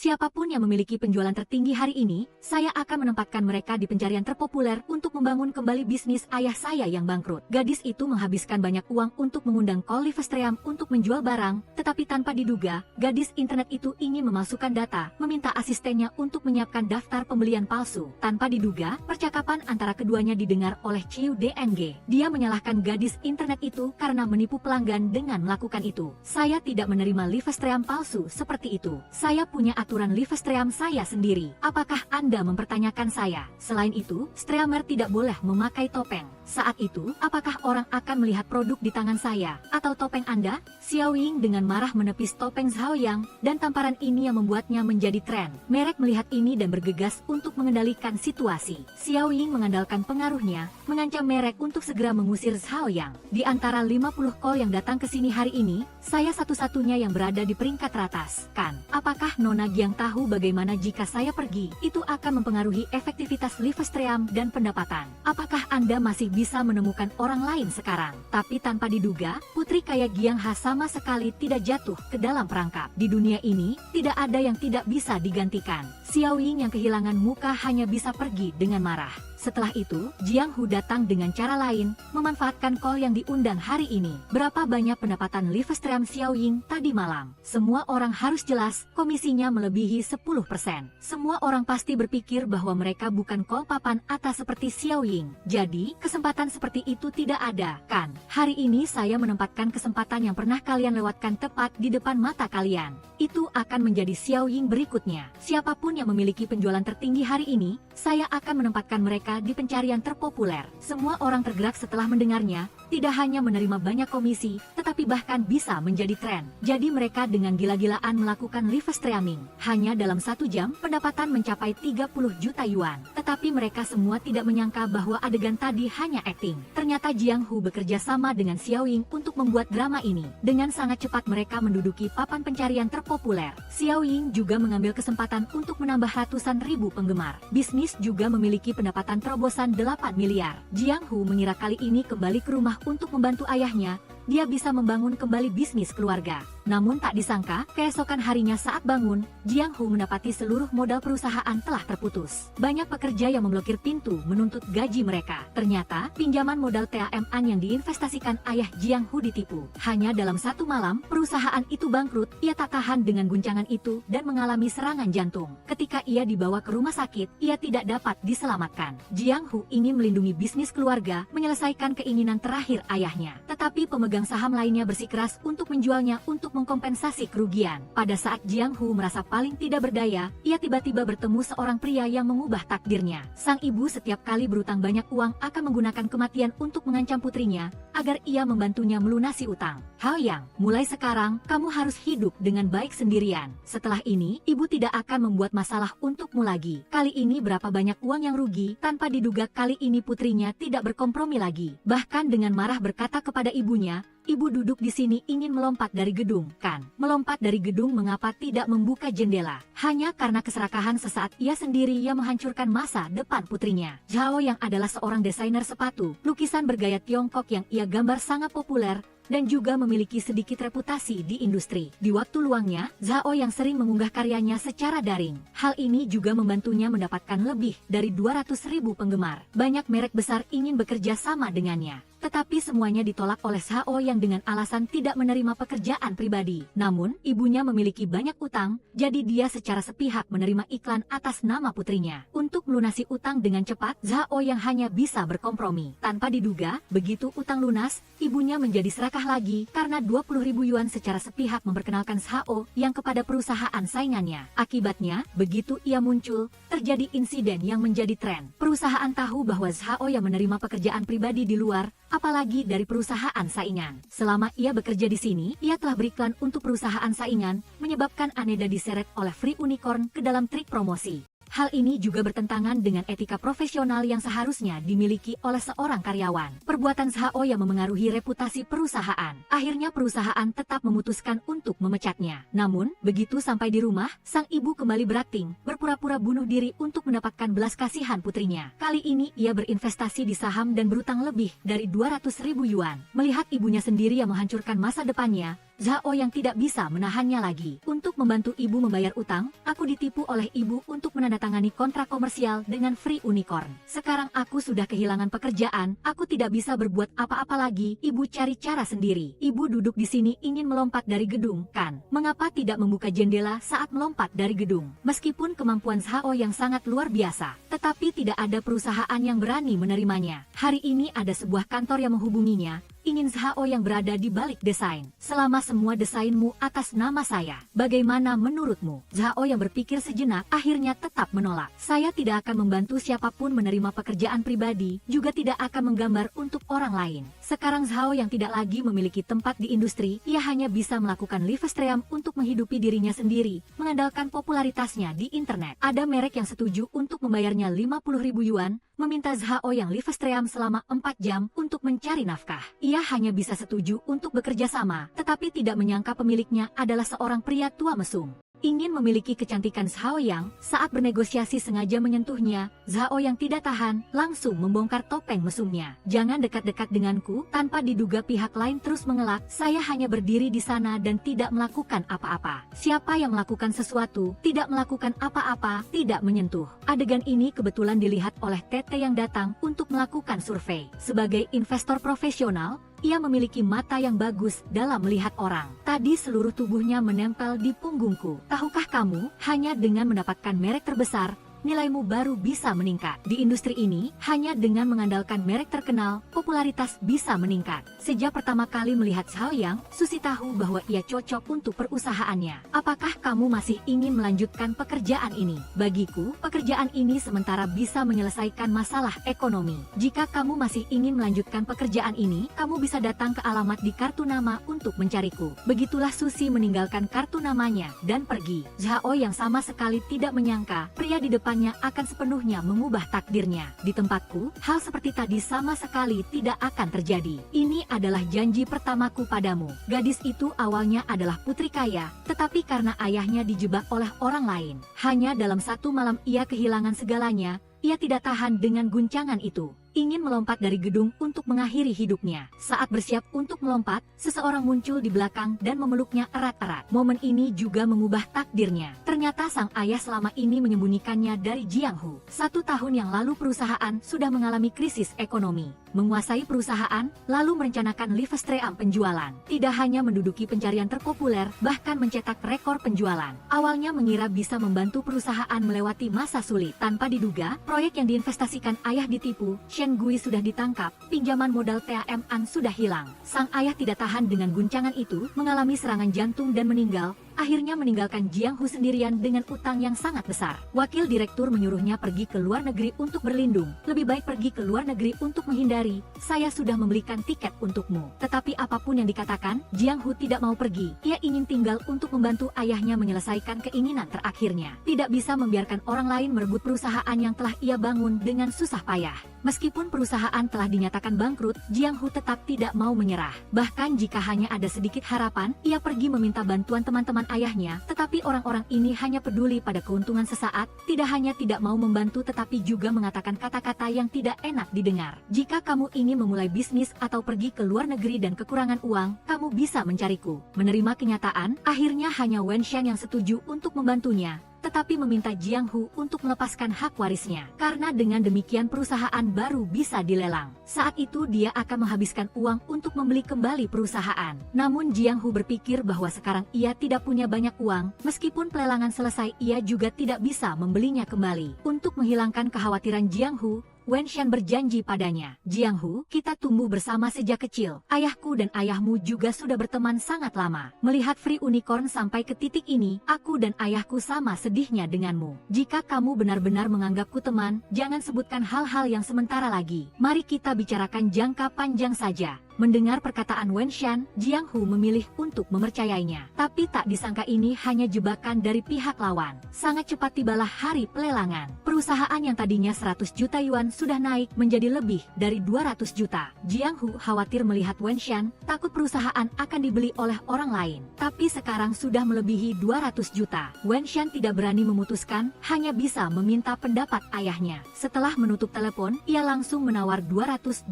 siapapun yang memiliki penjualan tertinggi hari ini, saya akan menempatkan mereka di pencarian terpopuler untuk membangun kembali bisnis ayah saya yang bangkrut. Gadis itu menghabiskan banyak uang untuk mengundang call Livestream untuk menjual barang, tetapi tanpa diduga, gadis internet itu ingin memalsukan data, meminta asistennya untuk menyiapkan daftar pembelian palsu. Tanpa diduga, percakapan antara keduanya didengar oleh Chiu DNG. Dia menyalahkan gadis internet itu karena menipu pelanggan dengan melakukan itu. Saya tidak menerima Livestream palsu seperti itu. Saya punya aturan Livestream saya sendiri. Apakah Anda mempertanyakan saya? Selain itu, streamer tidak boleh memakai topeng. Saat itu, apakah orang akan melihat produk di tangan saya atau topeng Anda? Xiao Ying dengan marah menepis topeng Zhao Yang, dan tamparan ini yang membuatnya menjadi tren. Merek melihat ini dan bergegas untuk mengendalikan situasi. Xiao Ying mengandalkan pengaruhnya, mengancam merek untuk segera mengusir Zhao Yang. Di antara 50 call yang datang ke sini hari ini, saya satu-satunya yang berada di peringkat teratas. Kan? Apakah Nona Giang tahu bagaimana jika saya pergi, itu akan mempengaruhi efektivitas Livestream dan pendapatan? Apakah Anda masih bisa menemukan orang lain sekarang? Tapi tanpa diduga, putri kaya Giang Ha sama sekali tidak jatuh ke dalam perangkap. Di dunia ini, tidak ada yang tidak bisa digantikan. Xiao Ying yang kehilangan muka hanya bisa pergi dengan marah. Setelah itu, Jiang Hu datang dengan cara lain, memanfaatkan call yang diundang hari ini. Berapa banyak pendapatan Livestream Xiao Ying tadi malam? Semua orang harus jelas, komisinya melebihi 10%. Semua orang pasti berpikir bahwa mereka bukan call papan atas seperti Xiao Ying. Jadi, kesempatan seperti itu tidak ada, kan? Hari ini saya menempatkan kesempatan yang pernah kalian lewatkan tepat di depan mata kalian. Itu akan menjadi Xiao Ying berikutnya. Siapapun yang memiliki penjualan tertinggi hari ini, saya akan menempatkan mereka di pencarian terpopuler. Semua orang tergerak setelah mendengarnya, tidak hanya menerima banyak komisi, tetapi bahkan bisa menjadi tren. Jadi mereka dengan gila-gilaan melakukan live streaming. Hanya dalam 1 jam, pendapatan mencapai 30 juta yuan. Tetapi mereka semua tidak menyangka bahwa adegan tadi hanya akting. Ternyata Jiang Hu bekerja sama dengan Xiao Ying untuk membuat drama ini. Dengan sangat cepat mereka menduduki papan pencarian terpopuler. Xiao Ying juga mengambil kesempatan untuk menambah ratusan ribu penggemar. Bisnis juga memiliki pendapatan terobosan 8 miliar. Jiang Hu mengira kali ini kembali ke rumah untuk membantu ayahnya, dia bisa membangun kembali bisnis keluarga. Namun tak disangka, keesokan harinya saat bangun, Jiang Hu mendapati seluruh modal perusahaan telah terputus. Banyak pekerja yang memblokir pintu menuntut gaji mereka. Ternyata, pinjaman modal TAM-an yang diinvestasikan ayah Jiang Hu ditipu. Hanya dalam 1 malam, perusahaan itu bangkrut. Ia tak tahan dengan guncangan itu dan mengalami serangan jantung. Ketika ia dibawa ke rumah sakit, ia tidak dapat diselamatkan. Jiang Hu ingin melindungi bisnis keluarga, menyelesaikan keinginan terakhir ayahnya. Tetapi pemegang saham lainnya bersikeras untuk menjualnya untuk mengkompensasi kerugian. Pada saat Jiang Hu merasa paling tidak berdaya, ia tiba-tiba bertemu seorang pria yang mengubah takdirnya. Sang ibu setiap kali berutang banyak uang akan menggunakan kematian untuk mengancam putrinya, agar ia membantunya melunasi utang. Hao Yang, mulai sekarang, kamu harus hidup dengan baik sendirian. Setelah ini, ibu tidak akan membuat masalah untukmu lagi. Kali ini berapa banyak uang yang rugi, tanpa diduga kali ini putrinya tidak berkompromi lagi. Bahkan dengan marah berkata kepada ibunya, ibu duduk di sini ingin melompat dari gedung, kan? Melompat dari gedung mengapa tidak membuka jendela? Hanya karena keserakahan sesaat ia sendiri yang menghancurkan masa depan putrinya. Zhao yang adalah seorang desainer sepatu, lukisan bergaya Tiongkok yang ia gambar sangat populer, dan juga memiliki sedikit reputasi di industri. Di waktu luangnya, Zhao yang sering mengunggah karyanya secara daring. Hal ini juga membantunya mendapatkan lebih dari 200.000 penggemar. Banyak merek besar ingin bekerja sama dengannya. Tetapi semuanya ditolak oleh Zhao yang dengan alasan tidak menerima pekerjaan pribadi. Namun, ibunya memiliki banyak utang, jadi dia secara sepihak menerima iklan atas nama putrinya. Untuk melunasi utang dengan cepat, Zhao yang hanya bisa berkompromi. Tanpa diduga, begitu utang lunas, ibunya menjadi serakah lagi karena 20.000 yuan secara sepihak memperkenalkan Zhao yang kepada perusahaan saingannya. Akibatnya, begitu ia muncul, terjadi insiden yang menjadi tren. Perusahaan tahu bahwa Zhao yang menerima pekerjaan pribadi di luar, apalagi dari perusahaan saingan. Selama ia bekerja di sini, ia telah beriklan untuk perusahaan saingan, menyebabkan Aneda diseret oleh Free Unicorn ke dalam trik promosi. Hal ini juga bertentangan dengan etika profesional yang seharusnya dimiliki oleh seorang karyawan. Perbuatan Zhao yang memengaruhi reputasi perusahaan. Akhirnya perusahaan tetap memutuskan untuk memecatnya. Namun, begitu sampai di rumah, sang ibu kembali berakting, berpura-pura bunuh diri untuk mendapatkan belas kasihan putrinya. Kali ini ia berinvestasi di saham dan berutang lebih dari 200.000 yuan. Melihat ibunya sendiri yang menghancurkan masa depannya, Zhao yang tidak bisa menahannya lagi. Untuk membantu ibu membayar utang, aku ditipu oleh ibu untuk menandatangani kontrak komersial dengan Free Unicorn. Sekarang aku sudah kehilangan pekerjaan, aku tidak bisa berbuat apa-apa lagi. Ibu cari cara sendiri. Ibu duduk di sini ingin melompat dari gedung, kan? Mengapa tidak membuka jendela saat melompat dari gedung? Meskipun kemampuan Zhao yang sangat luar biasa, tetapi tidak ada perusahaan yang berani menerimanya. Hari ini ada sebuah kantor yang menghubunginya, ingin Zhao yang berada di balik desain. Selama semua desainmu atas nama saya, bagaimana menurutmu? Zhao yang berpikir sejenak, akhirnya tetap menolak. Saya tidak akan membantu siapapun menerima pekerjaan pribadi, juga tidak akan menggambar untuk orang lain. Sekarang Zhao yang tidak lagi memiliki tempat di industri, ia hanya bisa melakukan live stream untuk menghidupi dirinya sendiri, mengandalkan popularitasnya di internet. Ada merek yang setuju untuk membayarnya 50.000 yuan, meminta Zhao yang live stream selama 4 jam untuk mencari nafkah. Ia hanya bisa setuju untuk bekerja sama, tetapi tidak menyangka pemiliknya adalah seorang pria tua mesum. Ingin memiliki kecantikan Zhao Yang, saat bernegosiasi sengaja menyentuhnya, Zhao Yang tidak tahan, langsung membongkar topeng mesumnya. Jangan dekat-dekat denganku, tanpa diduga pihak lain terus mengelak, saya hanya berdiri di sana dan tidak melakukan apa-apa. Siapa yang melakukan sesuatu, tidak melakukan apa-apa, tidak menyentuh. Adegan ini kebetulan dilihat oleh Tete yang datang untuk melakukan survei. Sebagai investor profesional, ia memiliki mata yang bagus dalam melihat orang. Tadi seluruh tubuhnya menempel di punggungku. Tahukah kamu, hanya dengan mendapatkan merek terbesar, nilaimu baru bisa meningkat. Di industri ini, hanya dengan mengandalkan merek terkenal, popularitas bisa meningkat. Sejak pertama kali melihat Zhao Yang, Susi tahu bahwa ia cocok untuk perusahaannya. Apakah kamu masih ingin melanjutkan pekerjaan ini? Bagiku, pekerjaan ini sementara bisa menyelesaikan masalah ekonomi. Jika kamu masih ingin melanjutkan pekerjaan ini, kamu bisa datang ke alamat di kartu nama untuk mencariku. Begitulah Susi meninggalkan kartu namanya dan pergi. Zhao yang sama sekali tidak menyangka, pria di depan akan sepenuhnya mengubah takdirnya. Di tempatku, hal seperti tadi sama sekali tidak akan terjadi. Ini adalah janji pertamaku padamu. Gadis itu awalnya adalah putri kaya, tetapi karena ayahnya dijebak oleh orang lain, hanya dalam satu malam ia kehilangan segalanya. Ia tidak tahan dengan guncangan itu, ingin melompat dari gedung untuk mengakhiri hidupnya. Saat bersiap untuk melompat, seseorang muncul di belakang dan memeluknya erat-erat. Momen ini juga mengubah takdirnya. Ternyata sang ayah selama ini menyembunyikannya dari Jiang Hu. 1 tahun yang lalu perusahaan sudah mengalami krisis ekonomi. Menguasai perusahaan, lalu merencanakan live stream penjualan. Tidak hanya menduduki pencarian terpopuler, bahkan mencetak rekor penjualan. Awalnya mengira bisa membantu perusahaan melewati masa sulit. Tanpa diduga, proyek yang diinvestasikan ayah ditipu, Shen Gui sudah ditangkap, pinjaman modal TAM An sudah hilang. Sang ayah tidak tahan dengan guncangan itu, mengalami serangan jantung dan meninggal. Akhirnya meninggalkan Jiang Hu sendirian dengan utang yang sangat besar. Wakil direktur menyuruhnya pergi ke luar negeri untuk berlindung. Lebih baik pergi ke luar negeri untuk menghindari. Saya sudah membelikan tiket untukmu. Tetapi apapun yang dikatakan, Jiang Hu tidak mau pergi. Ia ingin tinggal untuk membantu ayahnya menyelesaikan keinginan terakhirnya. Tidak bisa membiarkan orang lain merebut perusahaan yang telah ia bangun dengan susah payah. Meskipun perusahaan telah dinyatakan bangkrut, Jiang Hu tetap tidak mau menyerah. Bahkan jika hanya ada sedikit harapan, ia pergi meminta bantuan teman-teman ayahnya, tetapi orang-orang ini hanya peduli pada keuntungan sesaat, tidak hanya tidak mau membantu tetapi juga mengatakan kata-kata yang tidak enak didengar. Jika kamu ingin memulai bisnis atau pergi ke luar negeri dan kekurangan uang, kamu bisa mencariku. Menerima kenyataan, akhirnya hanya Wen Shan yang setuju untuk membantunya, tetapi meminta Jiang Hu untuk melepaskan hak warisnya. Karena dengan demikian perusahaan baru bisa dilelang. Saat itu dia akan menghabiskan uang untuk membeli kembali perusahaan. Namun Jiang Hu berpikir bahwa sekarang ia tidak punya banyak uang, meskipun pelelangan selesai ia juga tidak bisa membelinya kembali. Untuk menghilangkan kekhawatiran Jiang Hu, Wen Shan berjanji padanya, Jiang Hu, kita tumbuh bersama sejak kecil. Ayahku dan ayahmu juga sudah berteman sangat lama. Melihat Free Unicorn sampai ke titik ini, aku dan ayahku sama sedihnya denganmu. Jika kamu benar-benar menganggapku teman, jangan sebutkan hal-hal yang sementara lagi. Mari kita bicarakan jangka panjang saja. Mendengar perkataan Wen Shan, Jiang Hu memilih untuk memercayainya. Tapi tak disangka ini hanya jebakan dari pihak lawan. Sangat cepat tibalah hari pelelangan. Perusahaan yang tadinya 100 juta yuan sudah naik menjadi lebih dari 200 juta. Jiang Hu khawatir melihat Wen Shan, takut perusahaan akan dibeli oleh orang lain. Tapi sekarang sudah melebihi 200 juta. Wen Shan tidak berani memutuskan, hanya bisa meminta pendapat ayahnya. Setelah menutup telepon, ia langsung menawar 226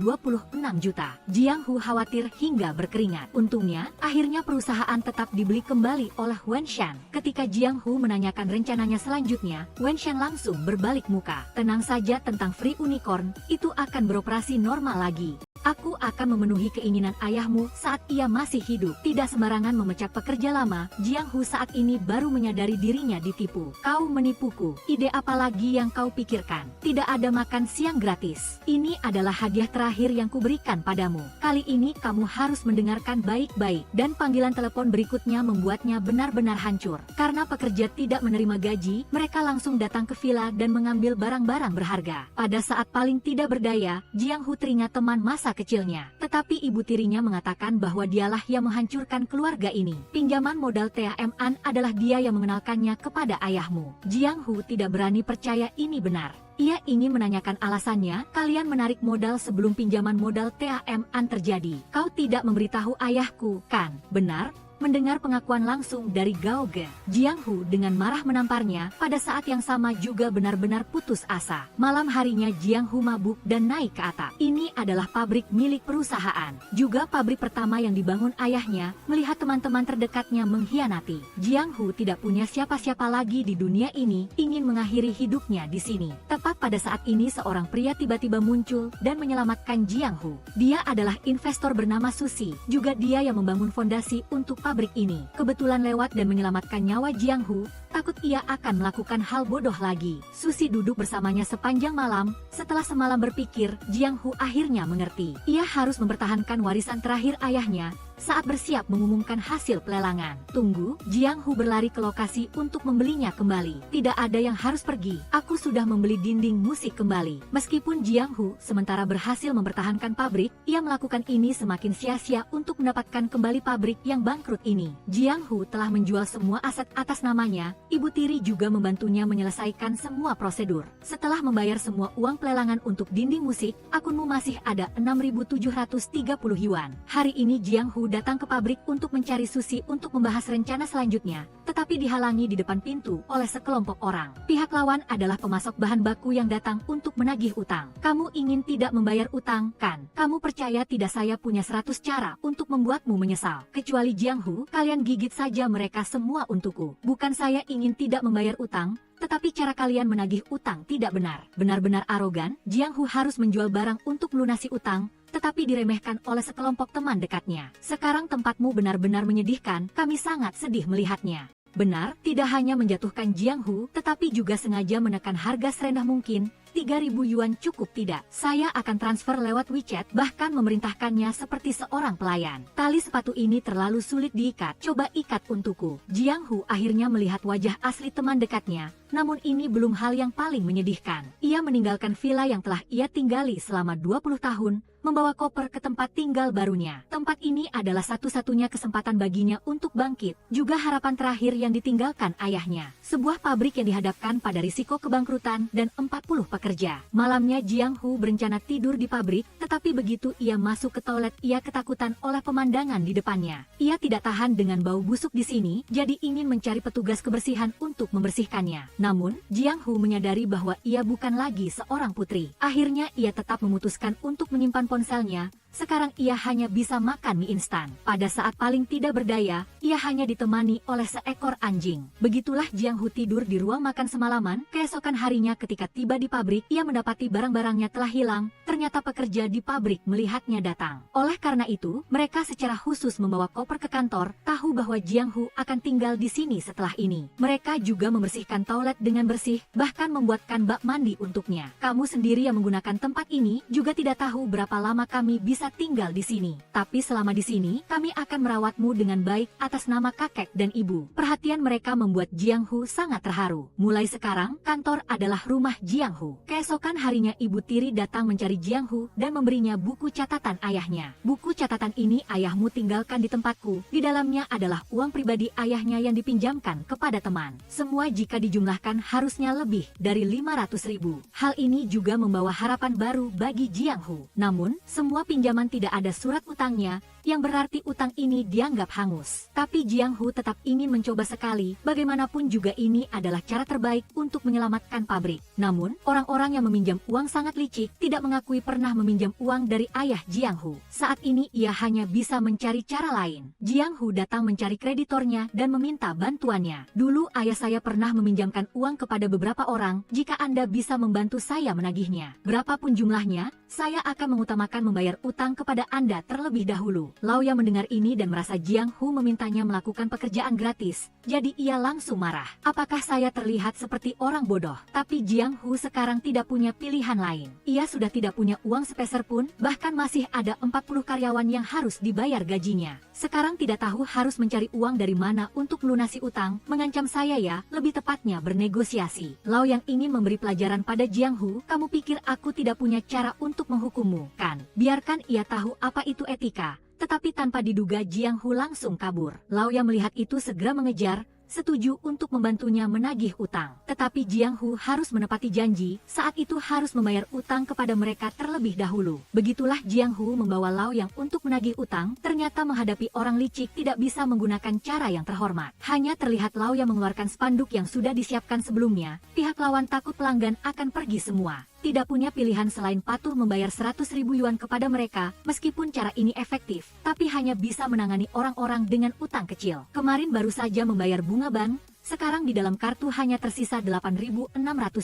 juta. Jiang Hu Hu khawatir hingga berkeringat. Untungnya, akhirnya perusahaan tetap dibeli kembali oleh Wen Shan. Ketika Jiang Hu menanyakan rencananya selanjutnya, Wen Shan langsung berbalik muka. Tenang saja tentang Free Unicorn, itu akan beroperasi normal lagi. Aku akan memenuhi keinginan ayahmu saat ia masih hidup. Tidak sembarangan memecat pekerja lama. Jiang Hu saat ini baru menyadari dirinya ditipu. Kau menipuku. Ide apa lagi yang kau pikirkan? Tidak ada makan siang gratis. Ini adalah hadiah terakhir yang kuberikan padamu. Kali ini kamu harus mendengarkan baik-baik. Dan panggilan telepon berikutnya membuatnya benar-benar hancur. Karena pekerja tidak menerima gaji, mereka langsung datang ke villa dan mengambil barang-barang berharga. Pada saat paling tidak berdaya, Jiang Hu teringat teman masa kecilnya. Tetapi ibu tirinya mengatakan bahwa dialah yang menghancurkan keluarga ini. Pinjaman modal TAM An adalah dia yang mengenalkannya kepada ayahmu. Jiang Hu tidak berani percaya ini benar. Ia ingin menanyakan alasannya, kalian menarik modal sebelum pinjaman modal TAM An terjadi. Kau tidak memberitahu ayahku, kan? Benar? Mendengar pengakuan langsung dari Gao Ge, Jiang Hu dengan marah menamparnya. Pada saat yang sama juga benar-benar putus asa. Malam harinya Jiang Hu mabuk dan naik ke atap. Ini adalah pabrik milik perusahaan, juga pabrik pertama yang dibangun ayahnya. Melihat teman-teman terdekatnya mengkhianati, Jiang Hu tidak punya siapa-siapa lagi di dunia ini, ingin mengakhiri hidupnya di sini. Tepat pada saat ini seorang pria tiba-tiba muncul dan menyelamatkan Jiang Hu. Dia adalah investor bernama Susi, juga dia yang membangun fondasi untuk pabrik ini. Kebetulan lewat dan menyelamatkan nyawa Jiang Hu, takut ia akan melakukan hal bodoh lagi. Susi duduk bersamanya sepanjang malam. Setelah semalam berpikir, Jiang Hu akhirnya mengerti. Ia harus mempertahankan warisan terakhir ayahnya saat bersiap mengumumkan hasil pelelangan. Tunggu, Jiang Hu berlari ke lokasi untuk membelinya kembali. Tidak ada yang harus pergi. Aku sudah membeli dinding musik kembali. Meskipun Jiang Hu sementara berhasil mempertahankan pabrik, ia melakukan ini semakin sia-sia untuk mendapatkan kembali pabrik yang bangkrut ini. Jiang Hu telah menjual semua aset atas namanya. Ibu tiri juga membantunya menyelesaikan semua prosedur. Setelah membayar semua uang pelelangan untuk dinding musik, akunmu masih ada 6.730 yuan. Hari ini Jiang Hu datang ke pabrik untuk mencari Susi untuk membahas rencana selanjutnya, tetapi dihalangi di depan pintu oleh sekelompok orang. Pihak lawan adalah pemasok bahan baku yang datang untuk menagih utang. Kamu ingin tidak membayar utang, kan? Kamu percaya tidak saya punya 100 cara untuk membuatmu menyesal? Kecuali Jiang Hu, kalian gigit saja mereka semua untukku. Bukan saya ingin tidak membayar utang, tetapi cara kalian menagih utang tidak benar. Benar-benar arogan, Jiang Hu harus menjual barang untuk melunasi utang, tetapi diremehkan oleh sekelompok teman dekatnya. Sekarang tempatmu benar-benar menyedihkan, kami sangat sedih melihatnya. Benar, tidak hanya menjatuhkan Jiang Hu, tetapi juga sengaja menekan harga serendah mungkin. 3.000 yuan cukup tidak? Saya akan transfer lewat WeChat, bahkan memerintahkannya seperti seorang pelayan. Tali sepatu ini terlalu sulit diikat, coba ikat untukku. Jiang Hu akhirnya melihat wajah asli teman dekatnya, namun ini belum hal yang paling menyedihkan. Ia meninggalkan villa yang telah ia tinggali selama 20 tahun, membawa koper ke tempat tinggal barunya. Tempat ini adalah satu-satunya kesempatan baginya untuk bangkit, juga harapan terakhir yang ditinggalkan ayahnya. Sebuah pabrik yang dihadapkan pada risiko kebangkrutan dan 40 pekerja. Malamnya Jiang Hu berencana tidur di pabrik, tetapi begitu ia masuk ke toilet ia ketakutan oleh pemandangan di depannya. Ia tidak tahan dengan bau busuk di sini, jadi ingin mencari petugas kebersihan untuk membersihkannya. Namun, Jiang Hu menyadari bahwa ia bukan lagi seorang putri. Akhirnya ia tetap memutuskan untuk menyimpan ponselnya. Sekarang ia hanya bisa makan mie instan. Pada saat paling tidak berdaya, ia hanya ditemani oleh seekor anjing. Begitulah Jiang Hu tidur di ruang makan semalaman. Keesokan harinya ketika tiba di pabrik, ia mendapati barang-barangnya telah hilang. Ternyata pekerja di pabrik melihatnya datang. Oleh karena itu, mereka secara khusus membawa koper ke kantor, tahu bahwa Jiang Hu akan tinggal di sini setelah ini. Mereka juga membersihkan toilet dengan bersih, bahkan membuatkan bak mandi untuknya. Kamu sendiri yang menggunakan tempat ini, juga tidak tahu berapa lama kami bisa tinggal di sini. Tapi selama di sini, kami akan merawatmu dengan baik atas nama kakek dan ibu. Perhatian mereka membuat Jiang Hu sangat terharu. Mulai sekarang, kantor adalah rumah Jiang Hu. Keesokan harinya ibu tiri datang mencari Jiang Hu dan memberinya buku catatan ayahnya. Buku catatan ini ayahmu tinggalkan di tempatku. Di dalamnya adalah uang pribadi ayahnya yang dipinjamkan kepada teman. Semua jika dijumlahkan harusnya lebih dari 500.000. Hal ini juga membawa harapan baru bagi Jiang Hu. Namun, semua pinjaman tidak ada surat utangnya, yang berarti utang ini dianggap hangus. Tapi Jiang Hu tetap ingin mencoba sekali, bagaimanapun juga ini adalah cara terbaik untuk menyelamatkan pabrik. Namun, orang-orang yang meminjam uang sangat licik, tidak mengakui pernah meminjam uang dari ayah Jiang Hu. Saat ini ia hanya bisa mencari cara lain. Jiang Hu datang mencari kreditornya dan meminta bantuannya. Dulu ayah saya pernah meminjamkan uang kepada beberapa orang, jika Anda bisa membantu saya menagihnya. Berapapun jumlahnya, saya akan mengutamakan membayar utang kepada Anda terlebih dahulu. Lao Yang mendengar ini dan merasa Jiang Hu memintanya melakukan pekerjaan gratis, jadi ia langsung marah. Apakah saya terlihat seperti orang bodoh? Tapi Jiang Hu sekarang tidak punya pilihan lain. Ia sudah tidak punya uang sepeser pun, bahkan masih ada 40 karyawan yang harus dibayar gajinya. Sekarang tidak tahu harus mencari uang dari mana untuk melunasi utang, mengancam saya ya, lebih tepatnya bernegosiasi. Lao Yang ingin memberi pelajaran pada Jiang Hu, kamu pikir aku tidak punya cara untuk menghukummu, kan? Biarkan ia tahu apa itu etika. Tetapi tanpa diduga Jiang Hu langsung kabur. Lao Yang melihat itu segera mengejar, setuju untuk membantunya menagih utang. Tetapi Jiang Hu harus menepati janji, saat itu harus membayar utang kepada mereka terlebih dahulu. Begitulah Jiang Hu membawa Lao Yang untuk menagih utang, ternyata menghadapi orang licik tidak bisa menggunakan cara yang terhormat. Hanya terlihat Lao Yang mengeluarkan spanduk yang sudah disiapkan sebelumnya, pihak lawan takut pelanggan akan pergi semua. Tidak punya pilihan selain patuh membayar 100.000 yuan kepada mereka, meskipun cara ini efektif, tapi hanya bisa menangani orang-orang dengan utang kecil. Kemarin baru saja membayar bunga bank, sekarang di dalam kartu hanya tersisa 8.600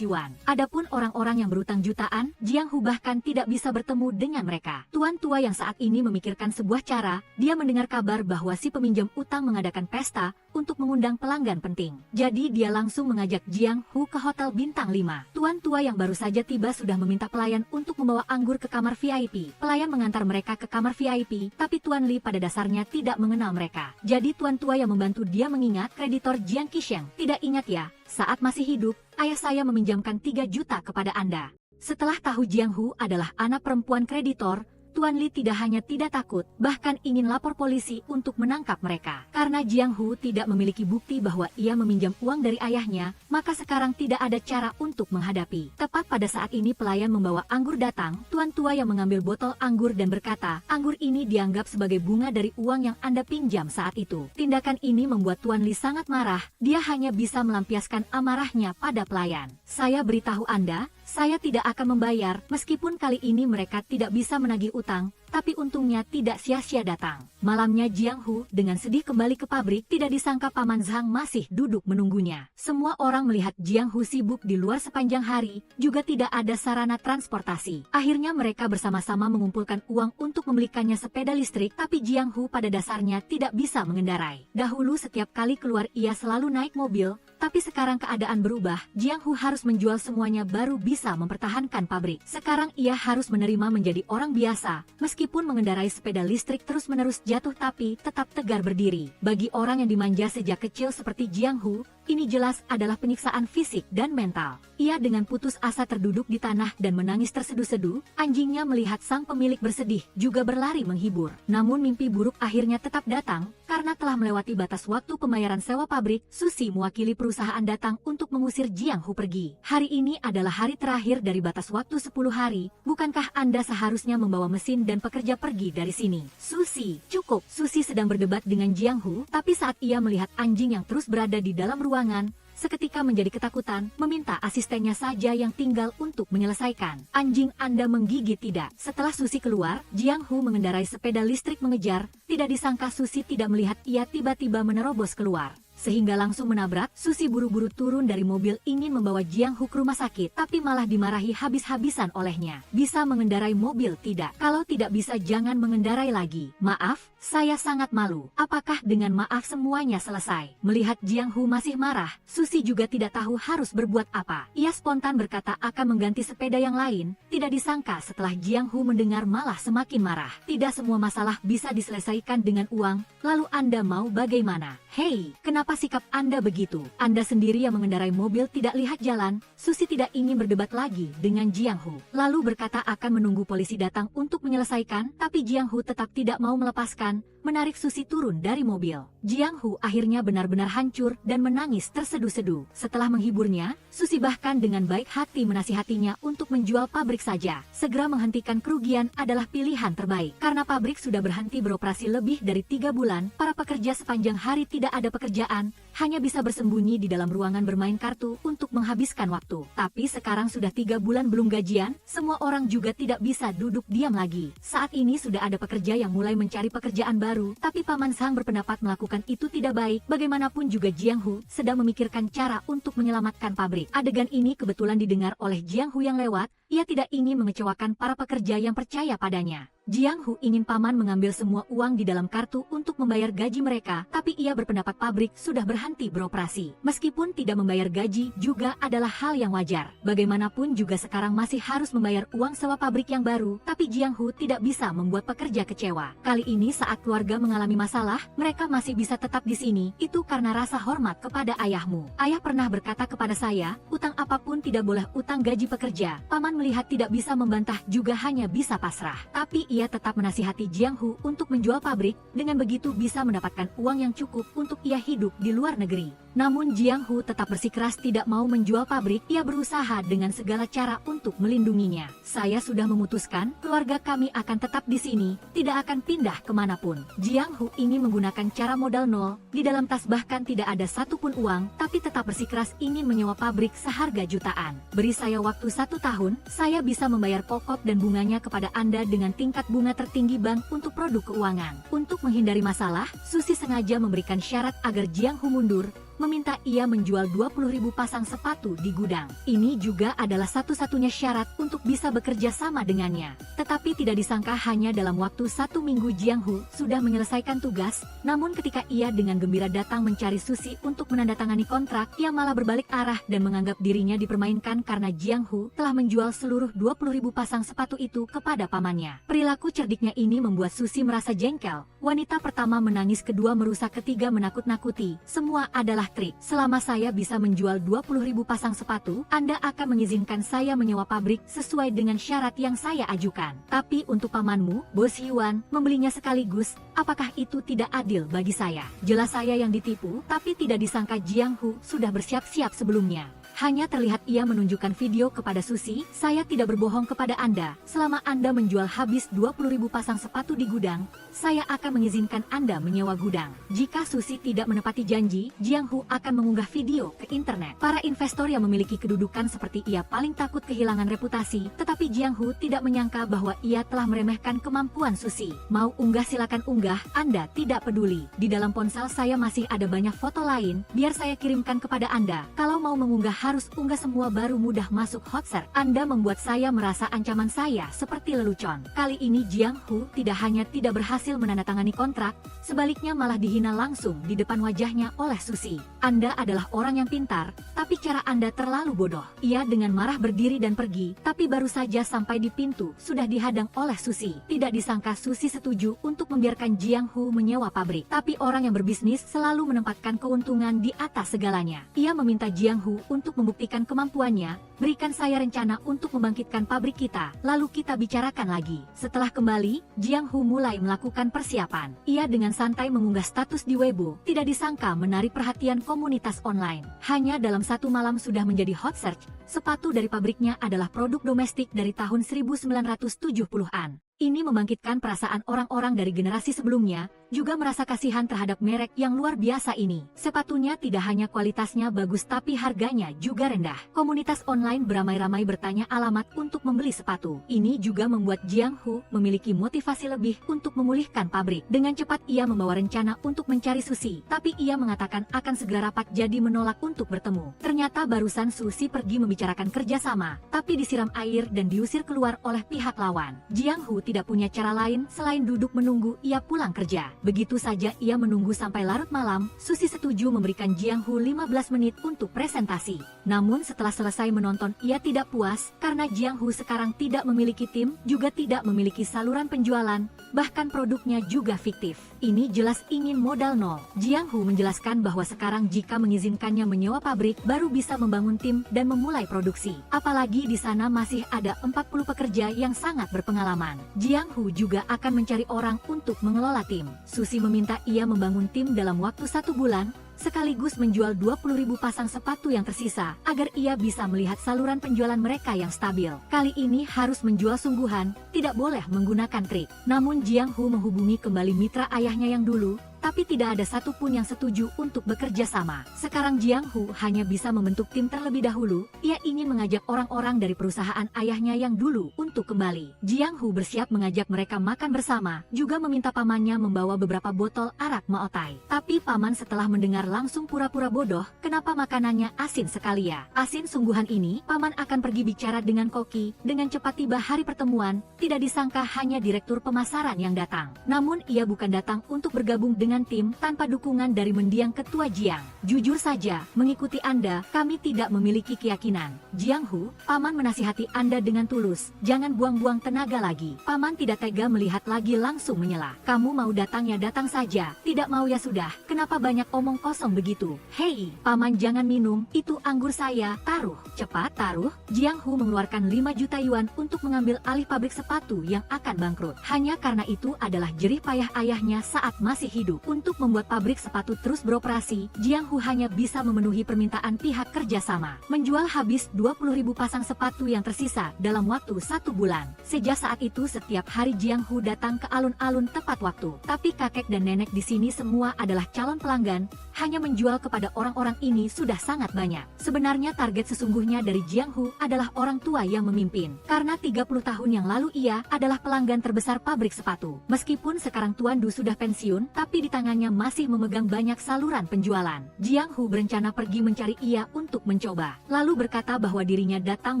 yuan. Adapun orang-orang yang berutang jutaan, Jiang Hu bahkan tidak bisa bertemu dengan mereka. Tuan tua yang saat ini memikirkan sebuah cara, dia mendengar kabar bahwa si peminjam utang mengadakan pesta untuk mengundang pelanggan penting. Jadi dia langsung mengajak Jiang Hu ke hotel bintang 5. Tuan tua yang baru saja tiba sudah meminta pelayan untuk membawa anggur ke kamar VIP. Pelayan mengantar mereka ke kamar VIP, tapi Tuan Li pada dasarnya tidak mengenal mereka. Jadi tuan tua yang membantu dia mengingat kreditor Jiang Qisheng. Tidak ingat ya, saat masih hidup, ayah saya meminjamkan 3 juta kepada Anda. Setelah tahu Jiang Hu adalah anak perempuan kreditor, Tuan Li tidak hanya tidak takut, bahkan ingin lapor polisi untuk menangkap mereka. Karena Jiang Hu tidak memiliki bukti bahwa ia meminjam uang dari ayahnya, maka sekarang tidak ada cara untuk menghadapi. Tepat pada saat ini pelayan membawa anggur datang, tuan tua yang mengambil botol anggur dan berkata, anggur ini dianggap sebagai bunga dari uang yang Anda pinjam saat itu. Tindakan ini membuat Tuan Li sangat marah, dia hanya bisa melampiaskan amarahnya pada pelayan. Saya beritahu Anda, saya tidak akan membayar, meskipun kali ini mereka tidak bisa menagih utang, tapi untungnya tidak sia-sia datang. Malamnya Jiang Hu dengan sedih kembali ke pabrik, tidak disangka Paman Zhang masih duduk menunggunya. Semua orang melihat Jiang Hu sibuk di luar sepanjang hari, juga tidak ada sarana transportasi. Akhirnya mereka bersama-sama mengumpulkan uang untuk membelikannya sepeda listrik, tapi Jiang Hu pada dasarnya tidak bisa mengendarai. Dahulu setiap kali keluar ia selalu naik mobil, tapi sekarang keadaan berubah, Jiang Hu harus menjual semuanya baru bisa mempertahankan pabrik. Sekarang ia harus menerima menjadi orang biasa, meskipun mengendarai sepeda listrik terus-menerus jatuh tapi tetap tegar berdiri. Bagi orang yang dimanja sejak kecil seperti Jiang Hu, ini jelas adalah penyiksaan fisik dan mental. Ia dengan putus asa terduduk di tanah dan menangis terseduh-seduh, anjingnya melihat sang pemilik bersedih, juga berlari menghibur. Namun mimpi buruk akhirnya tetap datang, karena telah melewati batas waktu pembayaran sewa pabrik, Susi mewakili perusahaan datang untuk mengusir Jiang Hu pergi. Hari ini adalah hari terakhir dari batas waktu 10 hari, bukankah Anda seharusnya membawa mesin dan pekerja pergi dari sini? Susi, cukup. Susi sedang berdebat dengan Jiang Hu, tapi saat ia melihat anjing yang terus berada di dalam ruangan, seketika menjadi ketakutan, meminta asistennya saja yang tinggal untuk menyelesaikan. Anjing Anda menggigit tidak? Setelah Susi keluar, Jiang Hu mengendarai sepeda listrik mengejar, tidak disangka Susi tidak melihat ia tiba-tiba menerobos keluar, sehingga langsung menabrak. Susi buru-buru turun dari mobil ingin membawa Jiang Hu ke rumah sakit, tapi malah dimarahi habis-habisan olehnya. Bisa mengendarai mobil tidak? Kalau tidak bisa jangan mengendarai lagi. Maaf, saya sangat malu. Apakah dengan maaf semuanya selesai? Melihat Jiang Hu masih marah, Susi juga tidak tahu harus berbuat apa. Ia spontan berkata akan mengganti sepeda yang lain, tidak disangka setelah Jiang Hu mendengar malah semakin marah. Tidak semua masalah bisa diselesaikan dengan uang, lalu Anda mau bagaimana? Hei, kenapa Kenapa sikap Anda begitu? Anda sendiri yang mengendarai mobil tidak lihat jalan. Susi tidak ingin berdebat lagi dengan Jiang Hu. Lalu berkata akan menunggu polisi datang untuk menyelesaikan, tapi Jiang Hu tetap tidak mau melepaskan, menarik Susi turun dari mobil. Jiang Hu akhirnya benar-benar hancur dan menangis terseduh-seduh. Setelah menghiburnya, Susi bahkan dengan baik hati menasihatinya untuk menjual pabrik saja. Segera menghentikan kerugian adalah pilihan terbaik. Karena pabrik sudah berhenti beroperasi lebih dari 3 bulan, para pekerja sepanjang hari tidak ada pekerjaan, hanya bisa bersembunyi di dalam ruangan bermain kartu untuk menghabiskan waktu. Tapi sekarang sudah 3 bulan belum gajian, semua orang juga tidak bisa duduk diam lagi. Saat ini sudah ada pekerja yang mulai mencari pekerjaan baru, tapi Paman Sang berpendapat melakukan itu tidak baik. Bagaimanapun juga Jiang Hu sedang memikirkan cara untuk menyelamatkan pabrik. Adegan ini kebetulan didengar oleh Jiang Hu yang lewat. Ia tidak ingin mengecewakan para pekerja yang percaya padanya. Jiang Hu ingin paman mengambil semua uang di dalam kartu untuk membayar gaji mereka, tapi ia berpendapat pabrik sudah berhenti beroperasi. Meskipun tidak membayar gaji juga adalah hal yang wajar. Bagaimanapun juga sekarang masih harus membayar uang sewa pabrik yang baru, tapi Jiang Hu tidak bisa membuat pekerja kecewa. Kali ini saat keluarga mengalami masalah, mereka masih bisa tetap di sini, itu karena rasa hormat kepada ayahmu. Ayah pernah berkata kepada saya, utang apapun tidak boleh utang gaji pekerja. Paman melihat tidak bisa membantah juga hanya bisa pasrah. Tapi ia tetap menasihati Jiang Hu untuk menjual pabrik, dengan begitu bisa mendapatkan uang yang cukup untuk ia hidup di luar negeri. Namun Jiang Hu tetap bersikeras tidak mau menjual pabrik, ia berusaha dengan segala cara untuk melindunginya. Saya sudah memutuskan, keluarga kami akan tetap di sini, tidak akan pindah kemanapun. Jiang Hu ingin menggunakan cara modal nol, di dalam tas bahkan tidak ada satupun uang, tapi tetap bersikeras ingin menyewa pabrik seharga jutaan. Beri saya waktu 1 tahun, saya bisa membayar pokok dan bunganya kepada Anda dengan tingkat bunga tertinggi bank untuk produk keuangan. Untuk menghindari masalah, Susi sengaja memberikan syarat agar Jiang Hu mundur, meminta ia menjual 20.000 pasang sepatu di gudang. Ini juga adalah satu-satunya syarat untuk bisa bekerja sama dengannya. Tetapi tidak disangka hanya dalam waktu 1 minggu Jiang Hu sudah menyelesaikan tugas, namun ketika ia dengan gembira datang mencari Susi untuk menandatangani kontrak, ia malah berbalik arah dan menganggap dirinya dipermainkan karena Jiang Hu telah menjual seluruh 20.000 pasang sepatu itu kepada pamannya. Perilaku cerdiknya ini membuat Susi merasa jengkel. Wanita pertama menangis, kedua merusak, ketiga menakut-nakuti. Semua adalah trik. Selama saya bisa menjual 20.000 pasang sepatu, Anda akan mengizinkan saya menyewa pabrik sesuai dengan syarat yang saya ajukan. Tapi untuk pamanmu, Bos Yuan, membelinya sekaligus, apakah itu tidak adil bagi saya? Jelas saya yang ditipu, tapi tidak disangka Jiang Hu sudah bersiap-siap sebelumnya. Hanya terlihat ia menunjukkan video kepada Susi, saya tidak berbohong kepada Anda, selama Anda menjual habis 20.000 pasang sepatu di gudang, saya akan mengizinkan Anda menyewa gudang. Jika Susi tidak menepati janji, Jiang Hu akan mengunggah video ke internet. Para investor yang memiliki kedudukan seperti ia paling takut kehilangan reputasi, tetapi Jiang Hu tidak menyangka bahwa ia telah meremehkan kemampuan Susi. Mau unggah silakan unggah, Anda tidak peduli. Di dalam ponsel saya masih ada banyak foto lain, biar saya kirimkan kepada Anda. Kalau mau mengunggah harus unggah semua baru mudah masuk hot search. Anda membuat saya merasa ancaman saya seperti lelucon. Kali ini Jiang Hu tidak hanya tidak berhasil menandatangani kontrak, sebaliknya malah dihina langsung di depan wajahnya oleh Susi. Anda adalah orang yang pintar, tapi cara Anda terlalu bodoh. Ia dengan marah berdiri dan pergi, tapi baru saja sampai di pintu, sudah dihadang oleh Susi. Tidak disangka Susi setuju untuk membiarkan Jiang Hu menyewa pabrik. Tapi orang yang berbisnis selalu menempatkan keuntungan di atas segalanya. Ia meminta Jiang Hu untuk membuktikan kemampuannya, berikan saya rencana untuk membangkitkan pabrik kita, lalu kita bicarakan lagi. Setelah kembali, Jiang Hu mulai melakukan persiapan. Ia dengan santai mengunggah status di Weibo, tidak disangka menarik perhatian komunitas online. Hanya dalam 1 malam sudah menjadi hot search, sepatu dari pabriknya adalah produk domestik dari tahun 1970-an. Ini membangkitkan perasaan orang-orang dari generasi sebelumnya, juga merasa kasihan terhadap merek yang luar biasa ini. Sepatunya tidak hanya kualitasnya bagus tapi harganya juga rendah. Komunitas online beramai-ramai bertanya alamat untuk membeli sepatu. Ini juga membuat Jiang Hu memiliki motivasi lebih untuk memulihkan pabrik. Dengan cepat ia membawa rencana untuk mencari Susi, tapi ia mengatakan akan segera rapat jadi menolak untuk bertemu. Ternyata barusan Susi pergi membicarakan kerjasama, tapi disiram air dan diusir keluar oleh pihak lawan. Jiang Hu tidak punya cara lain selain duduk menunggu ia pulang kerja. Begitu saja ia menunggu sampai larut malam, Susi setuju memberikan Jiang Hu 15 menit untuk presentasi. Namun setelah selesai menonton ia tidak puas, karena Jiang Hu sekarang tidak memiliki tim, juga tidak memiliki saluran penjualan, bahkan produknya juga fiktif. Ini jelas ingin modal nol. Jiang Hu menjelaskan bahwa sekarang jika mengizinkannya menyewa pabrik, baru bisa membangun tim dan memulai produksi. Apalagi di sana masih ada 40 pekerja yang sangat berpengalaman. Jiang Hu juga akan mencari orang untuk mengelola tim. Susi meminta ia membangun tim dalam waktu 1 bulan, sekaligus menjual 20.000 pasang sepatu yang tersisa, agar ia bisa melihat saluran penjualan mereka yang stabil. Kali ini harus menjual sungguhan, tidak boleh menggunakan trik. Namun Jiang Hu menghubungi kembali mitra ayahnya yang dulu, tapi tidak ada satupun yang setuju untuk bekerja sama. Sekarang Jiang Hu hanya bisa membentuk tim terlebih dahulu. Ia ingin mengajak orang-orang dari perusahaan ayahnya yang dulu untuk kembali. Jiang Hu bersiap mengajak mereka makan bersama, juga meminta pamannya membawa beberapa botol arak Maotai. Tapi paman setelah mendengar langsung pura-pura bodoh, kenapa makanannya asin sekali ya? Asin sungguhan ini, paman akan pergi bicara dengan Koki. Dengan cepat tiba hari pertemuan, tidak disangka hanya direktur pemasaran yang datang. Namun ia bukan datang untuk bergabung dengan tim tanpa dukungan dari mendiang ketua Jiang. Jujur saja, mengikuti Anda, kami tidak memiliki keyakinan. Jiang Hu, paman menasihati Anda dengan tulus, jangan buang-buang tenaga lagi. Paman tidak tega melihat lagi langsung menyela. Kamu mau datang ya datang saja, tidak mau ya sudah, kenapa banyak omong kosong begitu? Hei, paman jangan minum, itu anggur saya, taruh, cepat taruh. Jiang Hu mengeluarkan 5 juta yuan untuk mengambil alih pabrik sepatu yang akan bangkrut. Hanya karena itu adalah jerih payah ayahnya saat masih hidup. Untuk membuat pabrik sepatu terus beroperasi, Jiang Hu hanya bisa memenuhi permintaan pihak kerjasama. Menjual habis 20.000 pasang sepatu yang tersisa dalam waktu 1 bulan. Sejak saat itu setiap hari Jiang Hu datang ke alun-alun tepat waktu. Tapi kakek dan nenek di sini semua adalah calon pelanggan, hanya menjual kepada orang-orang ini sudah sangat banyak. Sebenarnya target sesungguhnya dari Jiang Hu adalah orang tua yang memimpin. Karena 30 tahun yang lalu ia adalah pelanggan terbesar pabrik sepatu. Meskipun sekarang Tuan Du sudah pensiun, tapi di tangannya masih memegang banyak saluran penjualan. Jiang Hu berencana pergi mencari ia untuk mencoba. Lalu berkata bahwa dirinya datang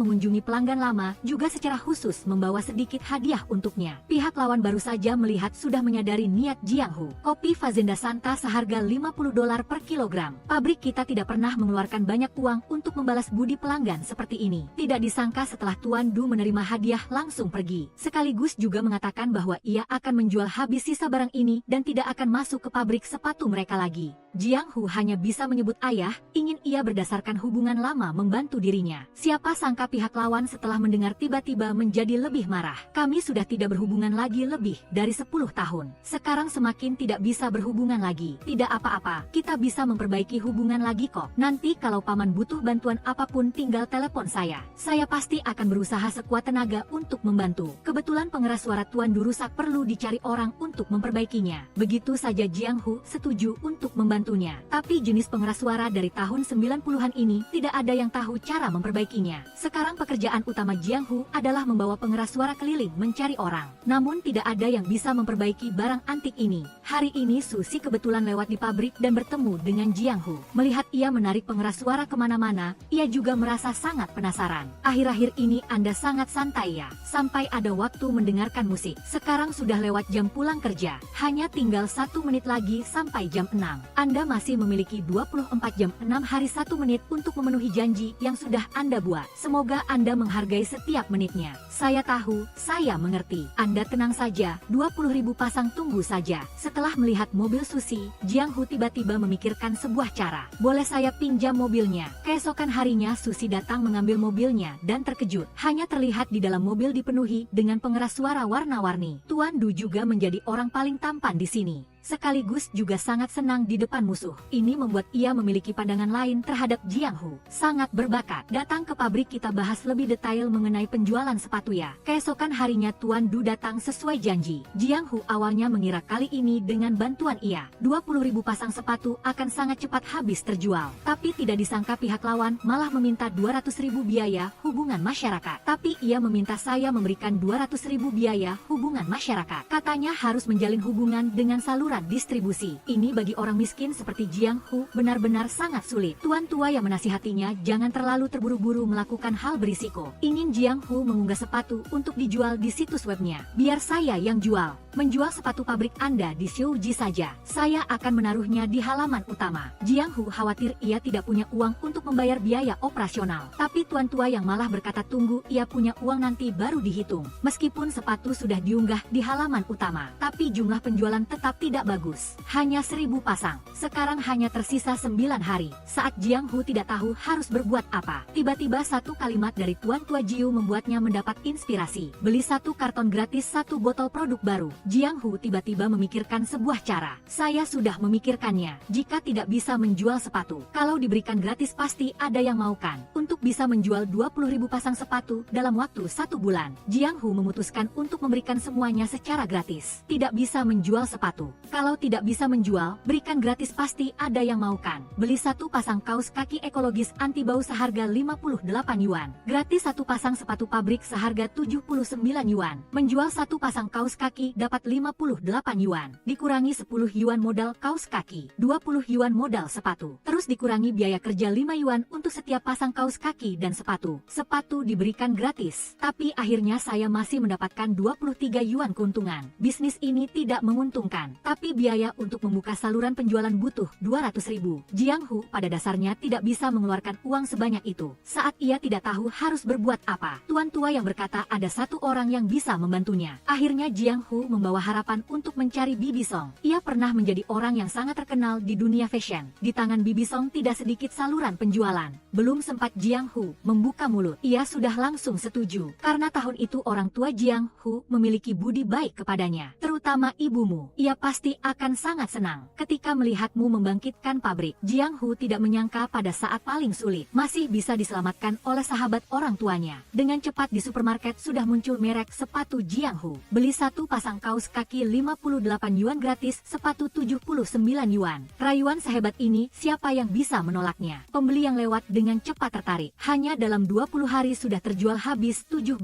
mengunjungi pelanggan lama, juga secara khusus membawa sedikit hadiah untuknya. Pihak lawan baru saja melihat sudah menyadari niat Jiang Hu. Kopi Fazenda Santa seharga $50 per kilogram. Pabrik kita tidak pernah mengeluarkan banyak uang untuk membalas budi pelanggan seperti ini. Tidak disangka setelah Tuan Du menerima hadiah langsung pergi. Sekaligus juga mengatakan bahwa ia akan menjual habis sisa barang ini dan tidak akan masuk ke pabrik sepatu mereka lagi. Jiang Hu hanya bisa menyebut ayah, ingin ia berdasarkan hubungan lama membantu dirinya. Siapa sangka pihak lawan setelah mendengar tiba-tiba menjadi lebih marah. Kami sudah tidak berhubungan lagi lebih dari 10 tahun. Sekarang semakin tidak bisa berhubungan lagi. Tidak apa-apa, kita bisa memperbaiki hubungan lagi kok. Nanti kalau paman butuh bantuan apapun tinggal telepon saya. Saya pasti akan berusaha sekuat tenaga untuk membantu. Kebetulan pengeras suara Tuan Du rusak, perlu dicari orang untuk memperbaikinya. Begitu saja Jiang Hu setuju untuk membantunya. Tapi jenis pengeras suara dari tahun 90-an ini tidak ada yang tahu cara memperbaikinya. Sekarang pekerjaan utama Jiang Hu adalah membawa pengeras suara keliling mencari orang. Namun tidak ada yang bisa memperbaiki barang antik ini. Hari ini Susi kebetulan lewat di pabrik dan bertemu dengan Jiang Hu. Melihat ia menarik pengeras suara kemana-mana, ia juga merasa sangat penasaran. Akhir-akhir ini Anda sangat santai ya, sampai ada waktu mendengarkan musik. Sekarang sudah lewat jam pulang kerja. Hanya tinggal 1 menit lagi sampai jam 6. Anda masih memiliki 24 jam 6 hari 1 menit untuk memenuhi janji yang sudah Anda buat. Semoga Anda menghargai setiap menitnya. Saya tahu, saya mengerti. Anda tenang saja, 20.000 pasang tunggu saja. Setelah melihat mobil Susi, Jiang Hu tiba-tiba memikirkan sebuah cara. Boleh saya pinjam mobilnya? Keesokan harinya Susi datang mengambil mobilnya dan terkejut. Hanya terlihat di dalam mobil dipenuhi dengan pengeras suara warna-warni. Tuan Du juga menjadi orang paling tampan di sini. Sekaligus juga sangat senang di depan musuh. Ini membuat ia memiliki pandangan lain terhadap Jiang Hu. Sangat berbakat. Datang ke pabrik kita bahas lebih detail mengenai penjualan sepatu ya. Keesokan harinya Tuan Du datang sesuai janji. Jiang Hu awalnya mengira kali ini dengan bantuan ia, 20.000 pasang sepatu akan sangat cepat habis terjual. Tapi tidak disangka pihak lawan malah meminta 200.000 biaya hubungan masyarakat. Tapi ia meminta saya memberikan 200.000 biaya hubungan masyarakat. Katanya harus menjalin hubungan dengan saluran saluran distribusi. Ini bagi orang miskin seperti Jiang Hu benar-benar sangat sulit. Tuan tua yang menasihatinya jangan terlalu terburu-buru melakukan hal berisiko. Ingin Jiang Hu mengunggah sepatu untuk dijual di situs webnya. Biar saya yang jual. Menjual sepatu pabrik Anda di Shouji saja. Saya akan menaruhnya di halaman utama. Jiang Hu khawatir ia tidak punya uang untuk membayar biaya operasional. Tapi tuan tua yang malah berkata tunggu, ia punya uang nanti baru dihitung. Meskipun sepatu sudah diunggah di halaman utama, tapi jumlah penjualan tetap tidak bagus. Hanya 1000 pasang. Sekarang hanya tersisa 9 hari. Saat Jiang Hu tidak tahu harus berbuat apa, tiba-tiba satu kalimat dari tuan tua Jiu membuatnya mendapat inspirasi. Beli 1 karton gratis 1 botol produk baru. Jiang Hu tiba-tiba memikirkan sebuah cara. Saya sudah memikirkannya. Jika tidak bisa menjual sepatu, kalau diberikan gratis pasti ada yang mau kan. Untuk bisa menjual 20.000 pasang sepatu dalam waktu 1 bulan, Jiang Hu memutuskan untuk memberikan semuanya secara gratis. Tidak bisa menjual sepatu. Kalau tidak bisa menjual, berikan gratis pasti ada yang mau kan. Beli 1 pasang kaos kaki ekologis anti bau seharga 58 yuan. Gratis 1 pasang sepatu pabrik seharga 79 yuan. Menjual 1 pasang kaos kaki dapat 58 yuan. Dikurangi 10 yuan modal kaos kaki, 20 yuan modal sepatu. Terus dikurangi biaya kerja 5 yuan untuk setiap pasang kaos kaki dan sepatu. Sepatu diberikan gratis. Tapi akhirnya saya masih mendapatkan 23 yuan keuntungan. Bisnis ini tidak menguntungkan. Tapi biaya untuk membuka saluran penjualan butuh 200.000. Jiang Hu pada dasarnya tidak bisa mengeluarkan uang sebanyak itu. Saat ia tidak tahu harus berbuat apa, tuan tua yang berkata ada 1 orang yang bisa membantunya. Akhirnya Jiang Hu membawa harapan untuk mencari Bibi Song. Ia pernah menjadi orang yang sangat terkenal di dunia fashion. Di tangan Bibi Song tidak sedikit saluran penjualan. Belum sempat Jiang Hu membuka mulut, ia sudah langsung setuju. Karena tahun itu orang tua Jiang Hu memiliki budi baik kepadanya, terutama ibumu. Ia pasti akan sangat senang ketika melihatmu membangkitkan pabrik. Jiang Hu tidak menyangka pada saat paling sulit masih bisa diselamatkan oleh sahabat orang tuanya. Dengan cepat di supermarket sudah muncul merek sepatu Jiang Hu. Beli 1 pasang kaos kaki 58 yuan gratis, sepatu 79 yuan. Rayuan sehebat ini, siapa yang bisa menolaknya? Pembeli yang lewat dengan cepat tertarik. Hanya dalam 20 hari sudah terjual habis 17.000